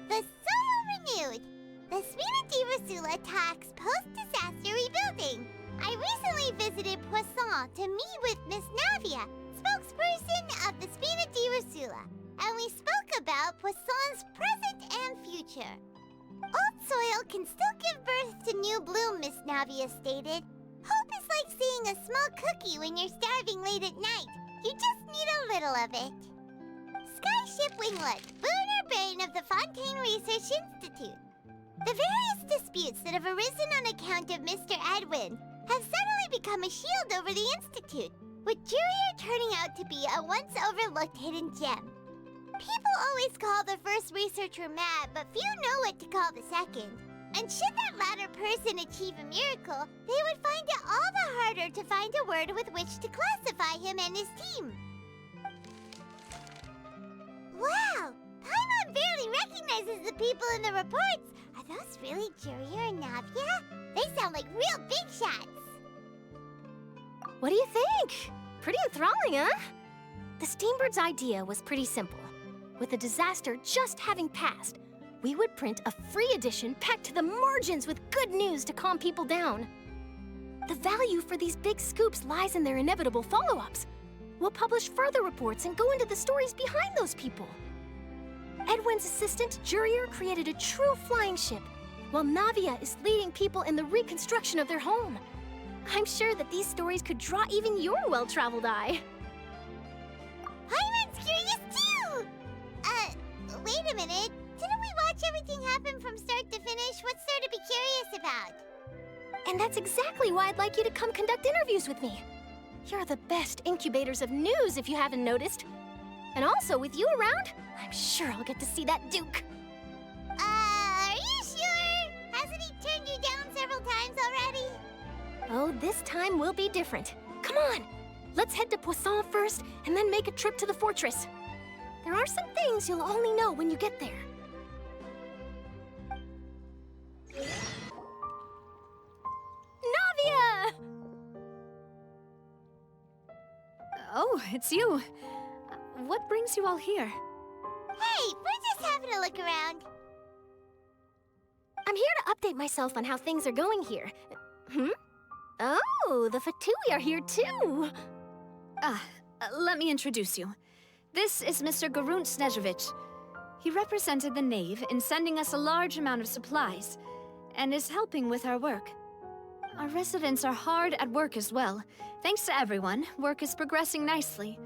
The soil renewed. The SinonNorth talks post-disaster rebuilding. I recently visited Poisson to meet with Miss Navia, spokesperson of the SinonNorth, and we spoke about Poisson's present and future. Old soil can still give birth to new bloom, Miss Navia stated. Hope is like seeing a small cookie when you're starving late at night. You just need a little of it. Skyship Winglet, lunar brain of the Fontaine Research Institute. The various disputes that have arisen on account of Mr. Edwin have suddenly become a shield over the Institute, with Jurier turning out to be a once overlooked hidden gem. People always call the first researcher mad, but few know what to call the second. And should that latter person achieve a miracle, they would find it all the harder to find a word with which to classify him and his team. Wow! Paimon barely recognizes the people in the reports. Are those really Jurier and Navia? They sound like real big shots. What do you think? Pretty enthralling, huh? The Steambird's idea was pretty simple. With the disaster just having passed, we would print a free edition packed to the margins with good news to calm people down. The value for these big scoops lies in their inevitable follow-ups. We'll publish further reports and go into the stories behind those people. Edwin's assistant, Jurier, created a true flying ship, while Navia is leading people in the reconstruction of their home. I'm sure that these stories could draw even your well-traveled eye. Paimon's curious too! Wait a minute. Didn't we watch everything happen from start to finish? What's there to be curious about? And that's exactly why I'd like you to come conduct interviews with me. You're the best incubators of news, if you haven't noticed. And also, with you around, I'm sure I'll get to see that Duke. Are you sure? Hasn't he turned you down several times already? Oh, this time will be different. Come on, let's head to Poisson first, and then make a trip to the fortress. There are some things you'll only know when you get there. Navia! Oh, it's you. What brings you all here? Hey, we're just having a look around. I'm here to update myself on how things are going here. Oh, the Fatui are here too. Let me introduce you. This is Mr. Garunt Snežević. He represented the Knave in sending us a large amount of supplies, and is helping with our work. Our residents are hard at work as well. Thanks to everyone, work is progressing nicely.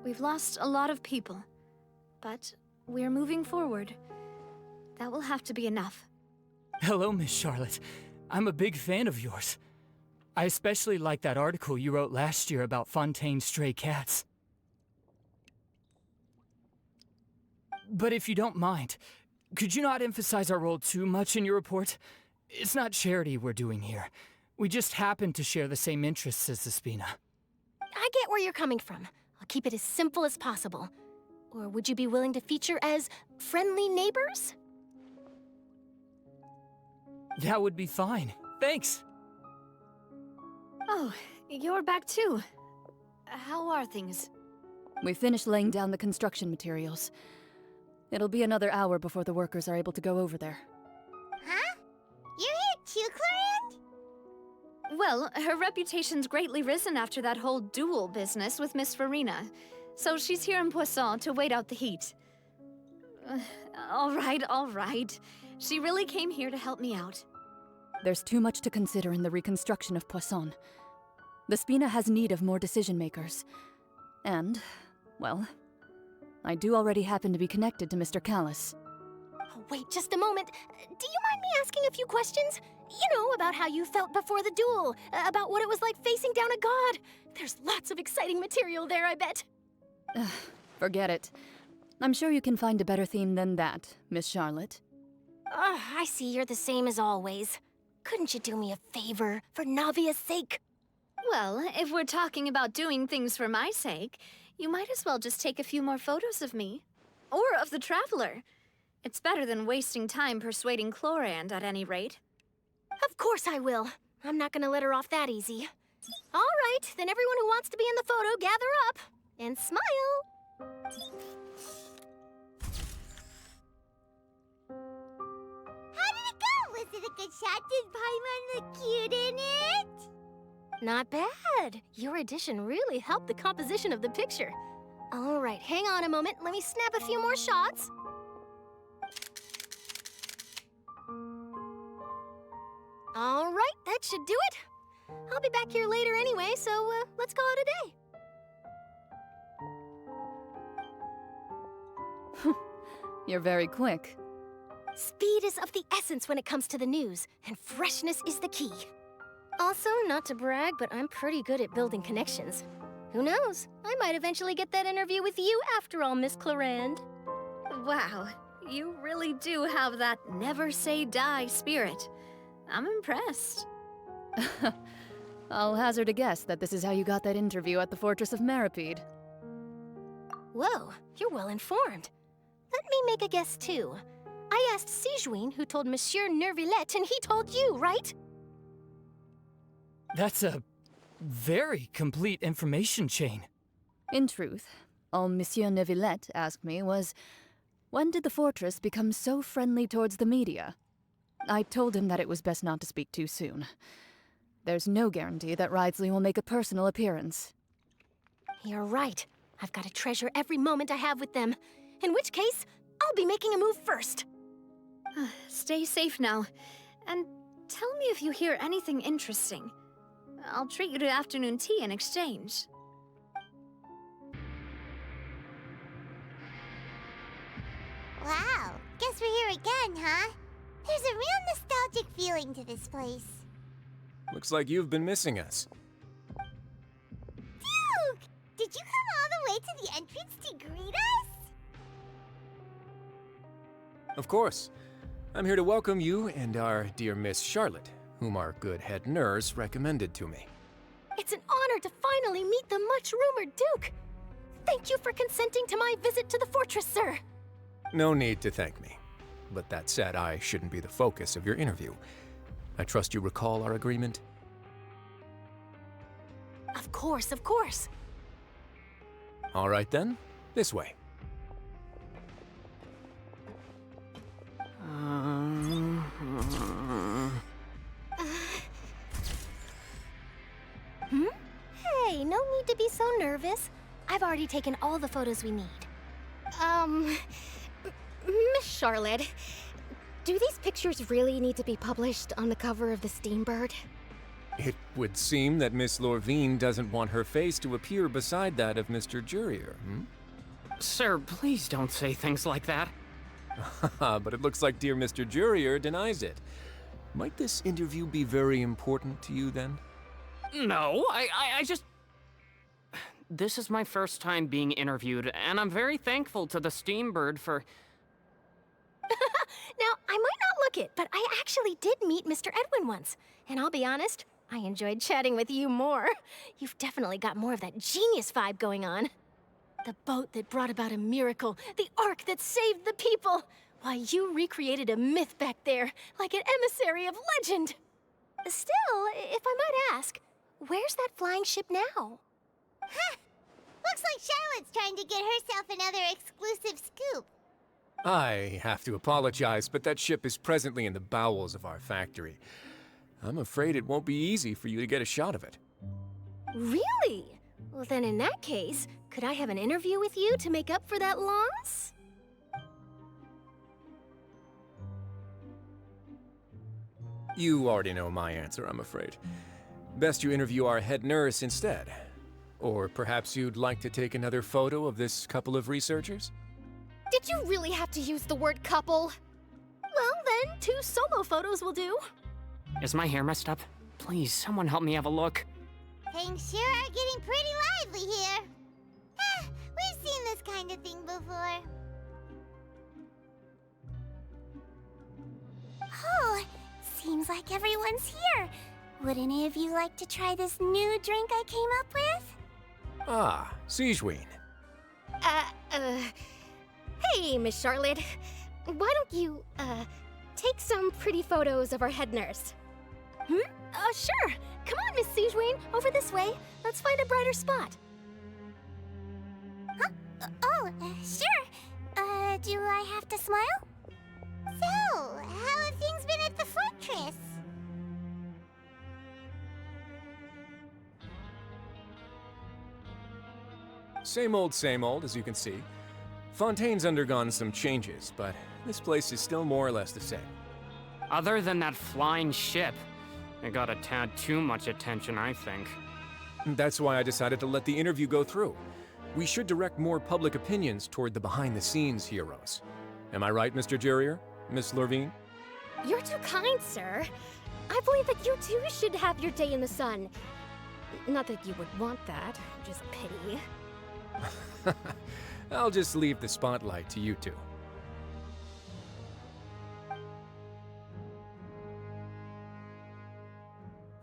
We've lost a lot of people, but we're moving forward. That will have to be enough. Hello, Miss Charlotte. I'm a big fan of yours. I especially like that article you wrote last year about Fontaine's stray cats. But if you don't mind, could you not emphasize our role too much in your report? It's not charity we're doing here. We just happen to share the same interests as the Spina. I get where you're coming from. I'll keep it as simple as possible. Or would you be willing to feature as friendly neighbors? That would be fine. Thanks. Oh, you're back too. How are things? We finished laying down the construction materials. It'll be another hour before the workers are able to go over there. Huh? You're here too, Clorinde? Well, her reputation's greatly risen after that whole duel business with Miss Farina. So she's here in Poisson to wait out the heat. All right. She really came here to help me out. There's too much to consider in the reconstruction of Poisson. The Spina has need of more decision-makers. And, well, I do already happen to be connected to Mr. Callis. Oh, wait just a moment. Do you mind me asking a few questions? You know, about how you felt before the duel, about what it was like facing down a god. There's lots of exciting material there, I bet. Forget it. I'm sure you can find a better theme than that, Miss Charlotte. I see you're the same as always. Couldn't you do me a favor, for Navia's sake? Well, if we're talking about doing things for my sake, you might as well just take a few more photos of me. Or of the Traveler. It's better than wasting time persuading Clorinde, at any rate. Of course I will. I'm not gonna let her off that easy. All right, then everyone who wants to be in the photo, gather up. And smile. How did it go? Was it a good shot? Did Paimon look cute in it? Not bad. Your addition really helped the composition of the picture. All right, hang on a moment. Let me snap a few more shots. All right, that should do it. I'll be back here later anyway, so let's call it a day. You're very quick. Speed is of the essence when it comes to the news, and freshness is the key. Also, not to brag, but I'm pretty good at building connections. Who knows? I might eventually get that interview with you after all, Miss Clorinde. Wow, you really do have that never say die spirit. I'm impressed. I'll hazard a guess that this is how you got that interview at the Fortress of Maripede. Whoa, you're well informed. Let me make a guess too. I asked Sigewinne, who told Monsieur Neuvillette, and he told you, right? That's a very complete information chain. In truth, all Monsieur Neuvillette asked me was, when did the Fortress become so friendly towards the media? I told him that it was best not to speak too soon. There's no guarantee that Ridsley will make a personal appearance. You're right. I've got to treasure every moment I have with them. In which case, I'll be making a move first. Stay safe now. And tell me if you hear anything interesting. I'll treat you to afternoon tea in exchange. Wow, guess we're here again, huh? There's a real nostalgic feeling to this place. Looks like you've been missing us. Duke! Did you come all the way to the entrance to greet us? Of course. I'm here to welcome you and our dear Miss Charlotte, whom our good head nurse recommended to me. It's an honor to finally meet the much-rumored Duke. Thank you for consenting to my visit to the fortress, sir. No need to thank me. But that said, I shouldn't be the focus of your interview. I trust you recall our agreement? Of course, of course. All right then, this way. Hey, no need to be so nervous. I've already taken all the photos we need. Miss Charlotte, do these pictures really need to be published on the cover of the Steambird? It would seem that Miss Lorvine doesn't want her face to appear beside that of Mr. Jurier, Sir, please don't say things like that. But it looks like dear Mr. Jurier denies it. Might this interview be very important to you, then? No, I just... This is my first time being interviewed, and I'm very thankful to the Steambird for... Now, I might not look it, but I actually did meet Mr. Edwin once. And I'll be honest, I enjoyed chatting with you more. You've definitely got more of that genius vibe going on. The boat that brought about a miracle, the ark that saved the people. Why, you recreated a myth back there, like an emissary of legend. Still, if I might ask, where's that flying ship now? Huh! Looks like Charlotte's trying to get herself another exclusive scoop. I have to apologize, but that ship is presently in the bowels of our factory. I'm afraid it won't be easy for you to get a shot of it. Really? Well, then in that case, could I have an interview with you to make up for that loss? You already know my answer, I'm afraid. Best you interview our head nurse instead. Or perhaps you'd like to take another photo of this couple of researchers? Did you really have to use the word couple? Well, then, 2 solo photos will do. Is my hair messed up? Please, someone help me have a look. Things sure are getting pretty lively here. We've seen this kind of thing before. Oh, seems like everyone's here. Would any of you like to try this new drink I came up with? Ah, Sigeween. Hey, Miss Charlotte. Why don't you, take some pretty photos of our head nurse? Sure. Come on, Miss Sigeween, over this way. Let's find a brighter spot. Huh? Sure. Do I have to smile? So, how have things been at the fortress? Same old, as you can see. Fontaine's undergone some changes, but this place is still more or less the same. Other than that flying ship, it got a tad too much attention, I think. That's why I decided to let the interview go through. We should direct more public opinions toward the behind-the-scenes heroes. Am I right, Mr. Jurrier? Miss Lorvine? You're too kind, sir. I believe that you too should have your day in the sun. Not that you would want that, just a pity. I'll just leave the spotlight to you two.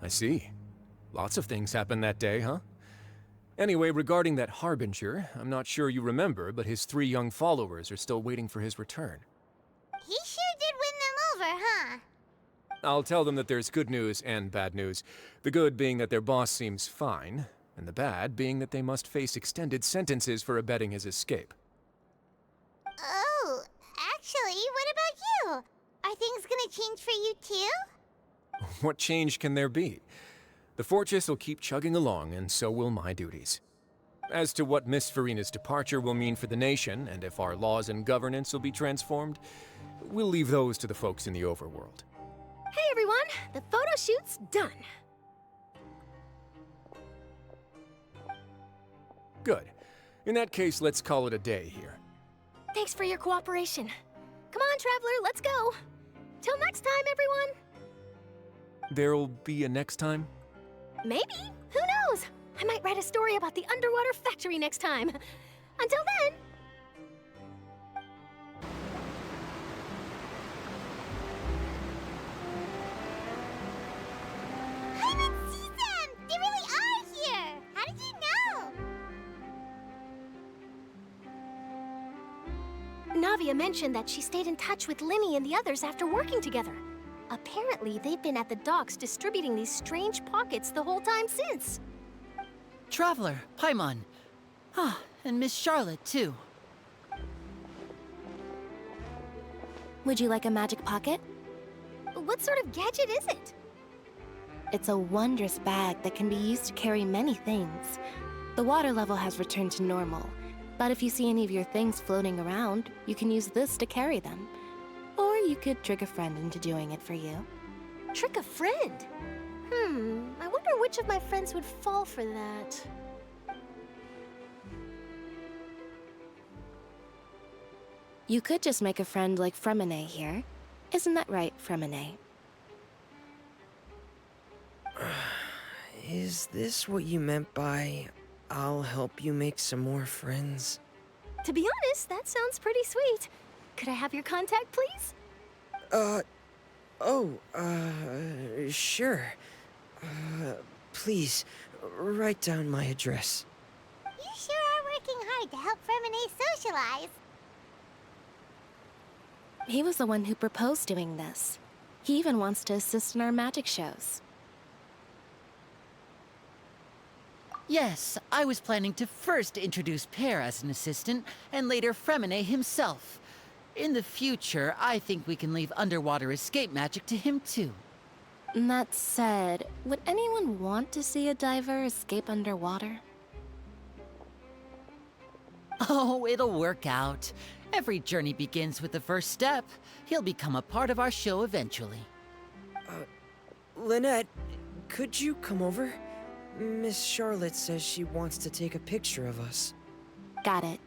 I see. Lots of things happened that day, huh? Anyway, regarding that Harbinger, I'm not sure you remember, but his 3 young followers are still waiting for his return. He sure did win them over, huh? I'll tell them that there's good news and bad news. The good being that their boss seems fine, and the bad being that they must face extended sentences for abetting his escape. Oh, actually, what about you? Are things gonna change for you too? What change can there be? The fortress will keep chugging along, and so will my duties. As to what Miss Farina's departure will mean for the nation, and if our laws and governance will be transformed, we'll leave those to the folks in the overworld. Hey everyone, the photo shoot's done. Good. In that case, let's call it a day here. Thanks for your cooperation. Come on, Traveler, let's go. Till next time, everyone. There'll be a next time? Maybe. Who knows? I might write a story about the underwater factory next time. Until then. I didn't see them! They really are here! How did you know? Navia mentioned that she stayed in touch with Linny and the others after working together. Apparently, they've been at the docks distributing these strange pockets the whole time since. Traveler, Paimon. Ah, and Miss Charlotte, too. Would you like a magic pocket? What sort of gadget is it? It's a wondrous bag that can be used to carry many things. The water level has returned to normal, but if you see any of your things floating around, you can use this to carry them. Or you could trick a friend into doing it for you. Trick a friend? I wonder which of my friends would fall for that. You could just make a friend like Fremine here. Isn't that right, Fremine? Is this what you meant by, I'll help you make some more friends? To be honest, that sounds pretty sweet. Could I have your contact, please? Sure. Please, write down my address. You sure are working working hard to help Fremine socialize. He was the one who proposed doing this. He even wants to assist in our magic shows. Yes, I was planning to first introduce Pear as an assistant, and later Fremine himself. In the future, I think we can leave underwater escape magic to him too. That said, would anyone want to see a diver escape underwater? Oh, it'll work out. Every journey begins with the first step. He'll become a part of our show eventually. Lynette, could you come over? Miss Charlotte says she wants to take a picture of us. Got it.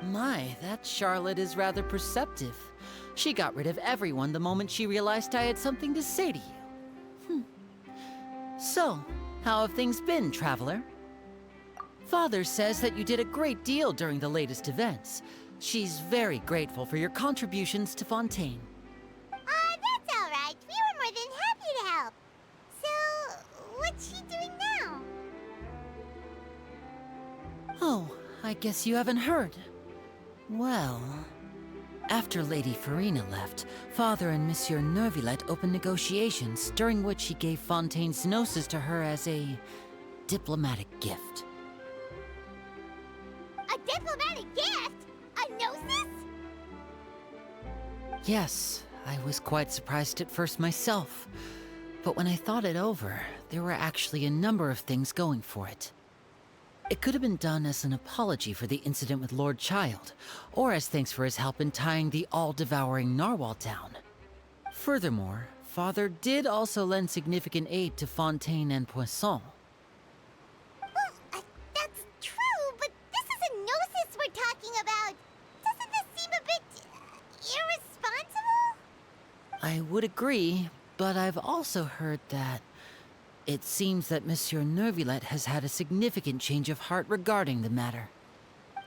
My, that Charlotte is rather perceptive. She got rid of everyone the moment she realized I had something to say to you. So, how have things been, Traveler? Father says that you did a great deal during the latest events. She's very grateful for your contributions to Fontaine. That's all right. We were more than happy to help. So, what's she doing now? Oh, I guess you haven't heard. Well, after Lady Farina left, Father and Monsieur Neuvillette opened negotiations, during which he gave Fontaine's gnosis to her as a diplomatic gift. A diplomatic gift? A gnosis? Yes, I was quite surprised at first myself. But when I thought it over, there were actually a number of things going for it. It could have been done as an apology for the incident with Lord Child, or as thanks for his help in tying the all-devouring narwhal down. Furthermore, Father did also lend significant aid to Fontaine and Poisson. Well, that's true, but this is a gnosis we're talking about. Doesn't this seem a bit irresponsible? I would agree, but I've also heard that it seems that Monsieur Neuvillette has had a significant change of heart regarding the matter.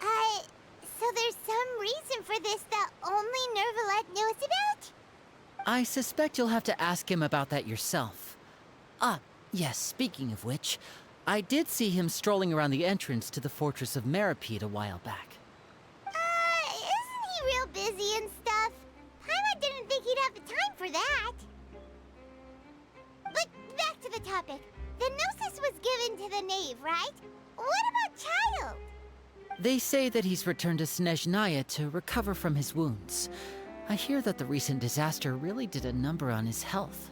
So there's some reason for this that only Neuvillette knows about? I suspect you'll have to ask him about that yourself. Ah, yes, speaking of which, I did see him strolling around the entrance to the Fortress of Masquerade a while back. Isn't he real busy and stuff? Paimon didn't think he'd have the time for that. But back to the topic. The gnosis was given to the knave, right? What about Child? They say that he's returned to Snezhnaya to recover from his wounds. I hear that the recent disaster really did a number on his health.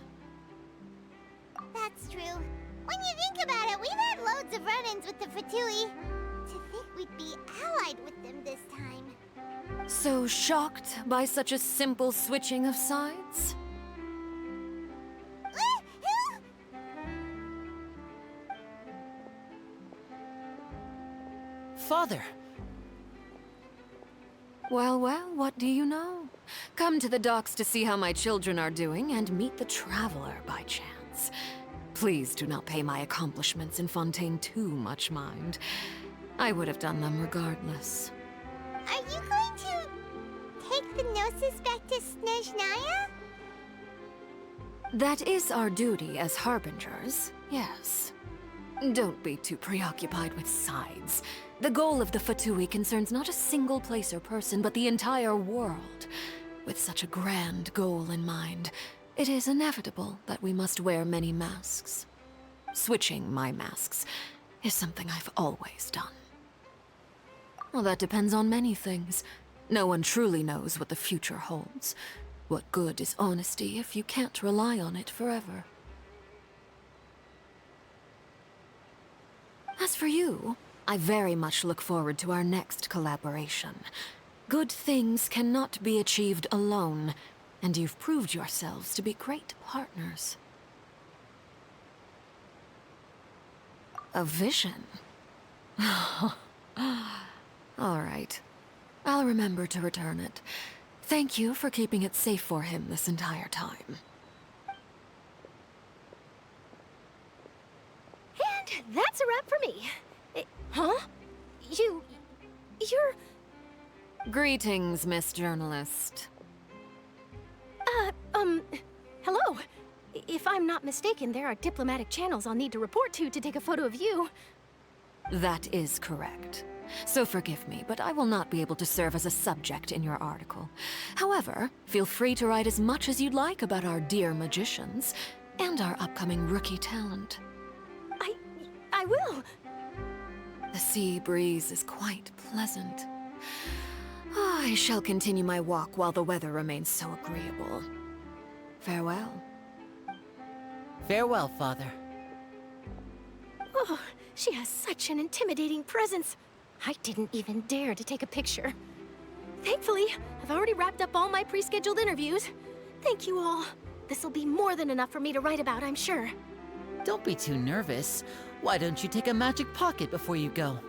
That's true. When you think about it, we've had loads of run-ins with the Fatui. To think we'd be allied with them this time. So shocked by such a simple switching of sides? Father! Well, what do you know? Come to the docks to see how my children are doing and meet the Traveler by chance. Please do not pay my accomplishments in Fontaine too much mind. I would have done them regardless. Are you going to take the gnosis back to Snezhnaya? That is our duty as harbingers, yes. Don't be too preoccupied with sides. The goal of the Fatui concerns not a single place or person, but the entire world. With such a grand goal in mind, it is inevitable that we must wear many masks. Switching my masks is something I've always done. Well, that depends on many things. No one truly knows what the future holds. What good is honesty if you can't rely on it forever? As for you, I very much look forward to our next collaboration. Good things cannot be achieved alone, and you've proved yourselves to be great partners. A vision? All right. I'll remember to return it. Thank you for keeping it safe for him this entire time. And that's a wrap for me. Huh? You're... Greetings, Miss Journalist. Hello. If I'm not mistaken, there are diplomatic channels I'll need to report to take a photo of you. That is correct. So forgive me, but I will not be able to serve as a subject in your article. However, feel free to write as much as you'd like about our dear magicians and our upcoming rookie talent. I will. The sea breeze is quite pleasant. I shall continue my walk while the weather remains so agreeable. Farewell. Farewell, Father. Oh, she has such an intimidating presence. I didn't even dare to take a picture. Thankfully, I've already wrapped up all my pre-scheduled interviews. Thank you all. This'll be more than enough for me to write about, I'm sure. Don't be too nervous. Why don't you take a magic pocket before you go?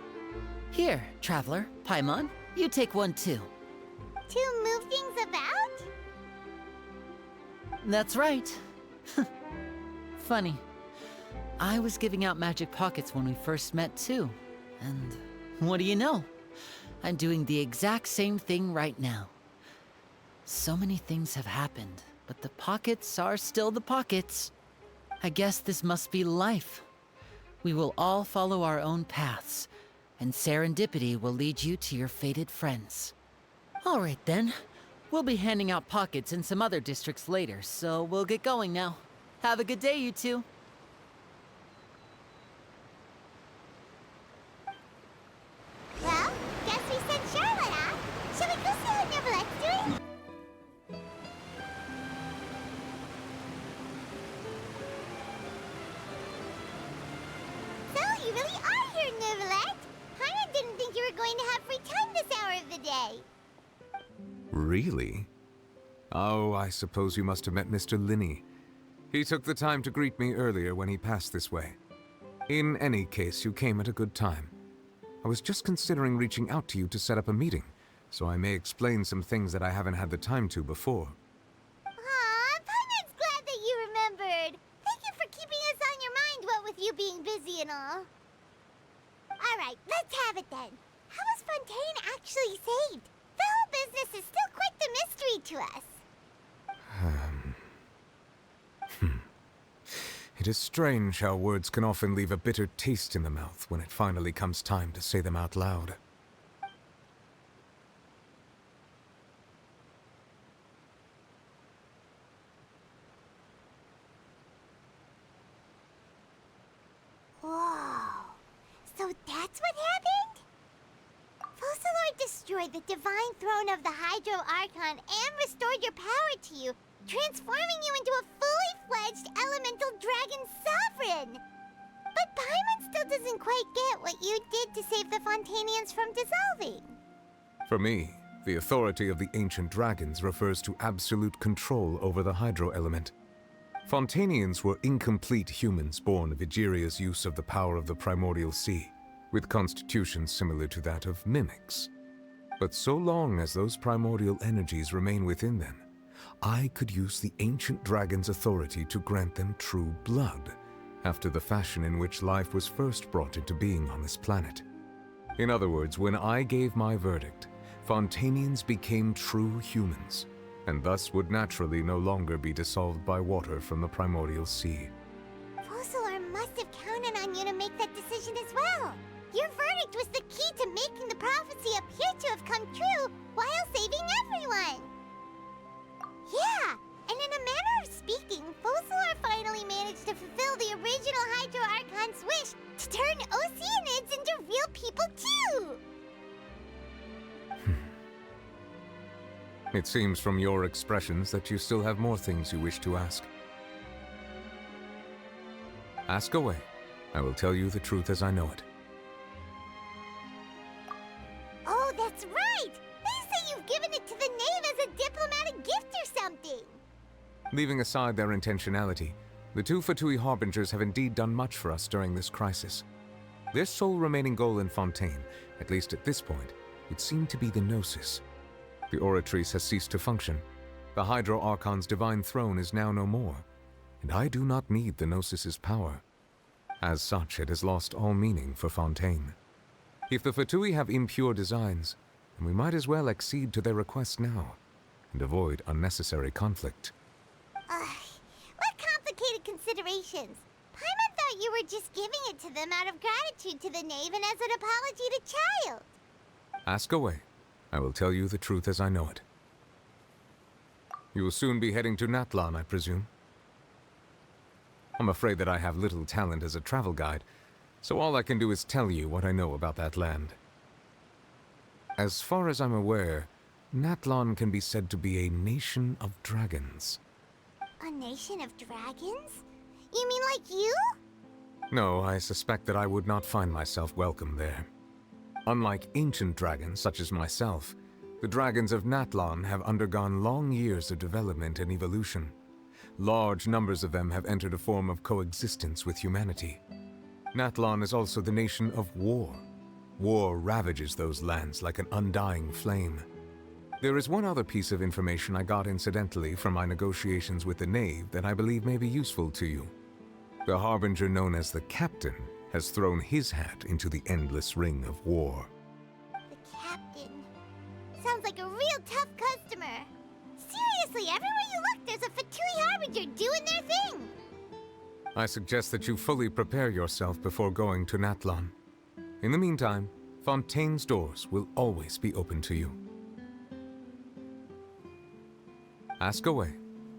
Here, Traveler, Paimon, you take one too. To move things about? That's right. Funny. I was giving out magic pockets when we first met too. And what do you know? I'm doing the exact same thing right now. So many things have happened, but the pockets are still the pockets. I guess this must be life. We will all follow our own paths, and serendipity will lead you to your fated friends. All right then. We'll be handing out pockets in some other districts later, so we'll get going now. Have a good day, you two. Well, guess we sent Charlotte off. Shall we go see what Neverlette's doing? So, you really are here, Neverlette. Paimon didn't think you were going to have free time this hour of the day. Really? Oh, I suppose you must have met Mr. Linney. He took the time to greet me earlier when he passed this way. In any case, you came at a good time. I was just considering reaching out to you to set up a meeting, so I may explain some things that I haven't had the time to before. Aw, Paimon's glad that you remembered. Thank you for keeping us on your mind, what with you being busy and all. Alright, let's have it then. How was Fontaine actually saved? The whole business is still quite the mystery to us. It is strange how words can often leave a bitter taste in the mouth when it finally comes time to say them out loud. Whoa. So that's what happened? Fossilor destroyed the divine throne of the Hydro Archon and restored your power to you, transforming you into a fully-fledged elemental dragon sovereign. But Paimon still doesn't quite get what you did to save the Fontanians from dissolving. For me, the authority of the ancient dragons refers to absolute control over the hydro element. Fontanians were incomplete humans born of Egeria's use of the power of the primordial sea, with constitutions similar to that of mimics. But so long as those primordial energies remain within them, I could use the ancient dragon's authority to grant them true blood, after the fashion in which life was first brought into being on this planet. In other words, when I gave my verdict, Fontanians became true humans, and thus would naturally no longer be dissolved by water from the primordial sea. Fossilor must have counted on you to make that decision as well. Your verdict was the key to making the prophecy appear to have come true while saving everyone. Yeah, and in a manner of speaking, Fossilor finally managed to fulfill the original Hydro Archon's wish to turn Oceanids into real people too! It seems from your expressions that you still have more things you wish to ask. Ask away. I will tell you the truth as I know it. Oh, that's right! They say you've given it to the Knave as a diplomatic gift or something! Leaving aside their intentionality, the two Fatui Harbingers have indeed done much for us during this crisis. Their sole remaining goal in Fontaine, at least at this point, would seem to be the Gnosis. The Oratrice has ceased to function. The Hydro Archon's divine throne is now no more, and I do not need the Gnosis's power. As such, it has lost all meaning for Fontaine. If the Fatui have impure designs, then we might as well accede to their request now, and avoid unnecessary conflict. What complicated considerations. Paimon thought thought you were just giving it to them out of gratitude to the knave and as an apology to Child. Ask away. I will tell you the truth as I know it. You will soon be heading to Natlan, I presume? I'm afraid that I have little talent as a travel guide, so all I can do is tell you what I know about that land. As far as I'm aware, Natlan can be said to be a nation of dragons. A nation of dragons? You mean like you? No, I suspect that I would not find myself welcome there. Unlike ancient dragons such as myself, the dragons of Natlan have undergone long years of development and evolution. Large numbers of them have entered a form of coexistence with humanity. Natlan is also the nation of war. War ravages those lands like an undying flame. There is one other piece of information I got incidentally from my negotiations with the Knave that I believe may be useful to you. The Harbinger known as the Captain has thrown his hat into the endless ring of war. The Captain. Sounds like a real tough customer. Seriously, everywhere you look, there's a Fatui Harbinger doing their thing. I suggest that you fully prepare yourself before going to Natlan. In the meantime, Fontaine's doors will always be open to you. Ask away.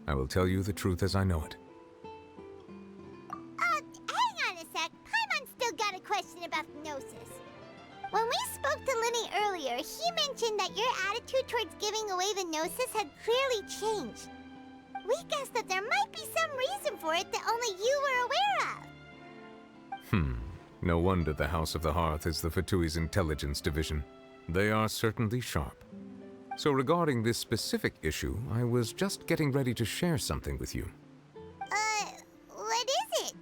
I will tell you the truth as I know it. Hang on a sec. Paimon's still got a question about the Gnosis. When we spoke to Linny earlier, he mentioned that your attitude towards giving away the Gnosis had clearly changed. We guessed that there might be some reason for it that only you were aware of. No wonder the House of the Hearth is the Fatui's intelligence division. They are certainly sharp. So regarding this specific issue, I was just getting ready to share something with you. What is it?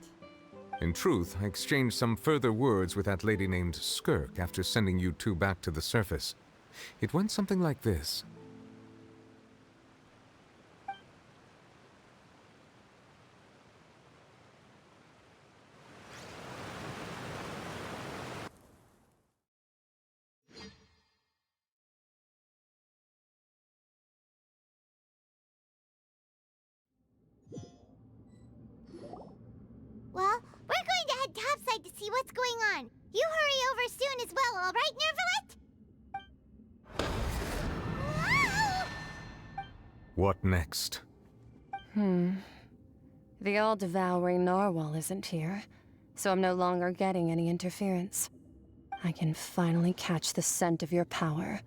In truth, I exchanged some further words with that lady named Skirk after sending you two back to the surface. It went something like this. Well, we're going to head topside to see what's going on. You hurry over soon as well, all right, Nervalet? What next? The all-devouring narwhal isn't here, so I'm no longer getting any interference. I can finally catch the scent of your power,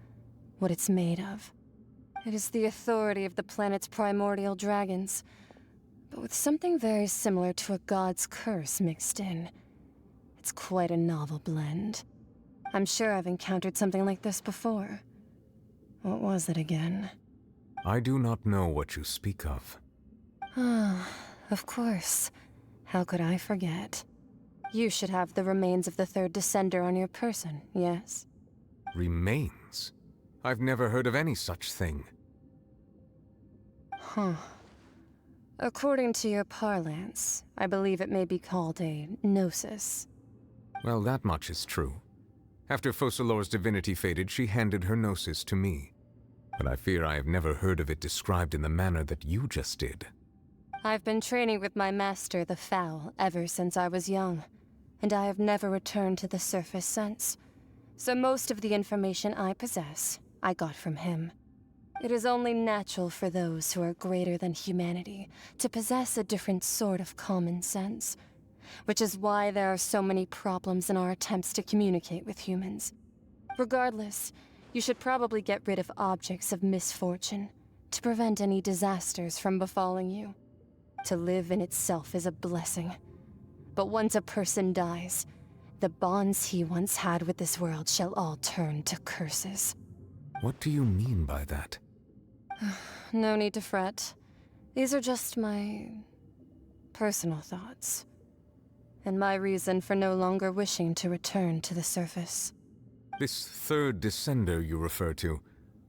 what it's made of. It is the authority of the planet's primordial dragons, but with something very similar to a god's curse mixed in. It's quite a novel blend. I'm sure I've encountered something like this before. What was it again? I do not know what you speak of. Ah, of course. How could I forget? You should have the remains of the third descender on your person, yes? Remains? I've never heard of any such thing. Huh. According to your parlance, I believe it may be called a gnosis. Well, that much is true. After Focalor's divinity faded, she handed her gnosis to me. But I fear I have never heard of it described in the manner that you just did. I've been training with my master, the Foul, ever since I was young, and I have never returned to the surface since. So most of the information I possess, I got from him. It is only natural for those who are greater than humanity to possess a different sort of common sense, which is why there are so many problems in our attempts to communicate with humans. Regardless, you should probably get rid of objects of misfortune to prevent any disasters from befalling you. To live in itself is a blessing. But once a person dies, the bonds he once had with this world shall all turn to curses. What do you mean by that? No need to fret. These are just my personal thoughts, and my reason for no longer wishing to return to the surface. This third descender you refer to,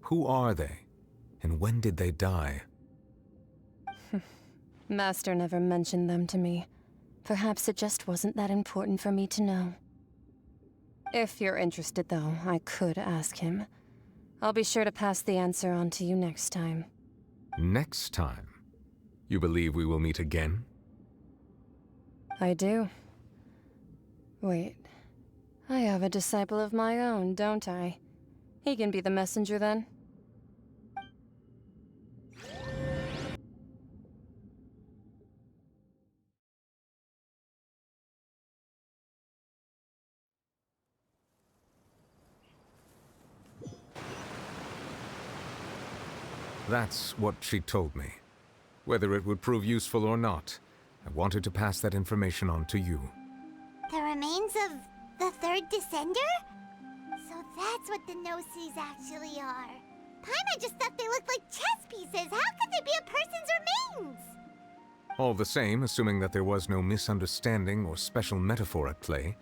who are they? And when did they die? Master never mentioned them to me. Perhaps it just wasn't that important for me to know. If you're interested, though, I could ask him. I'll be sure to pass the answer on to you next time. Next time? You believe we will meet again? I do. Wait. I have a disciple of my own, don't I? He can be the messenger then. That's what she told me. Whether it would prove useful or not, I wanted to pass that information on to you. The remains of the third descender? So that's what the no-sees actually are. Paimon just thought they looked like chess pieces. How could they be a person's remains? All the same, assuming that there was no misunderstanding or special metaphor at play,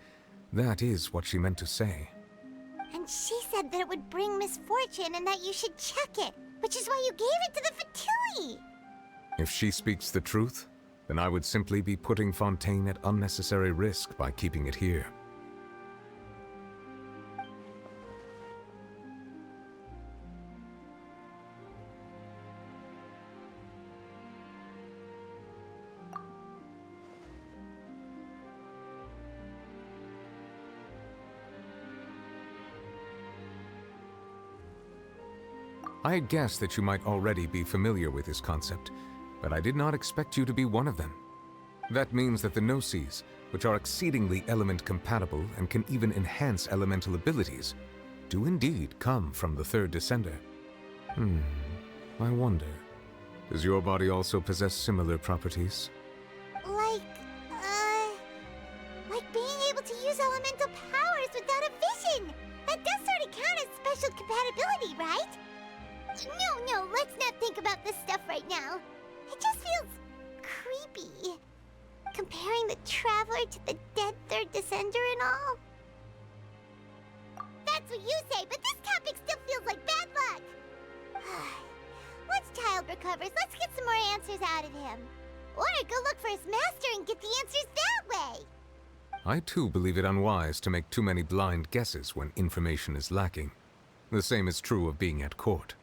that is what she meant to say. And she said that it would bring misfortune and that you should check it, which is why you gave it to the Fatui. If she speaks the truth, then I would simply be putting Fontaine at unnecessary risk by keeping it here. I had guessed that you might already be familiar with this concept, but I did not expect you to be one of them. That means that the no-sees, which are exceedingly element-compatible and can even enhance elemental abilities, do indeed come from the third descender. I wonder, does your body also possess similar properties? Like being able to use elemental powers without a vision! That does sort of count as special compatibility, right? No, let's not think about this stuff right now. It just feels creepy. Comparing the Traveler to the dead third descender and all. That's what you say, but this topic still feels like bad luck. Once Child recovers, let's get some more answers out of him. Or go look for his master and get the answers that way. I too believe it unwise to make too many blind guesses when information is lacking. The same is true of being at court.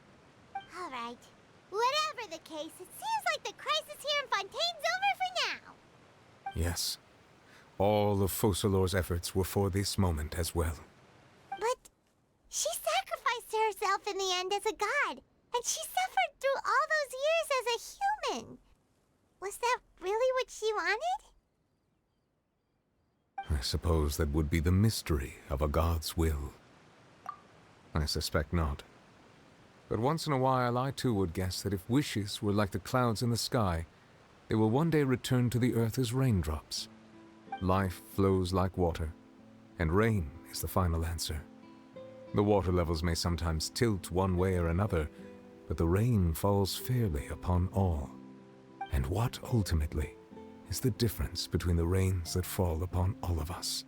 All right. Whatever the case, it seems like the crisis here in Fontaine's over for now. Yes. All of Focalor's efforts were for this moment as well. But she sacrificed herself in the end as a god, and she suffered through all those years as a human. Was that really what she wanted? I suppose that would be the mystery of a god's will. I suspect not. But once in a while I too would guess that if wishes were like the clouds in the sky, they will one day return to the earth as raindrops. Life flows like water, and rain is the final answer. The water levels may sometimes tilt one way or another, but the rain falls fairly upon all. And what ultimately is the difference between the rains that fall upon all of us?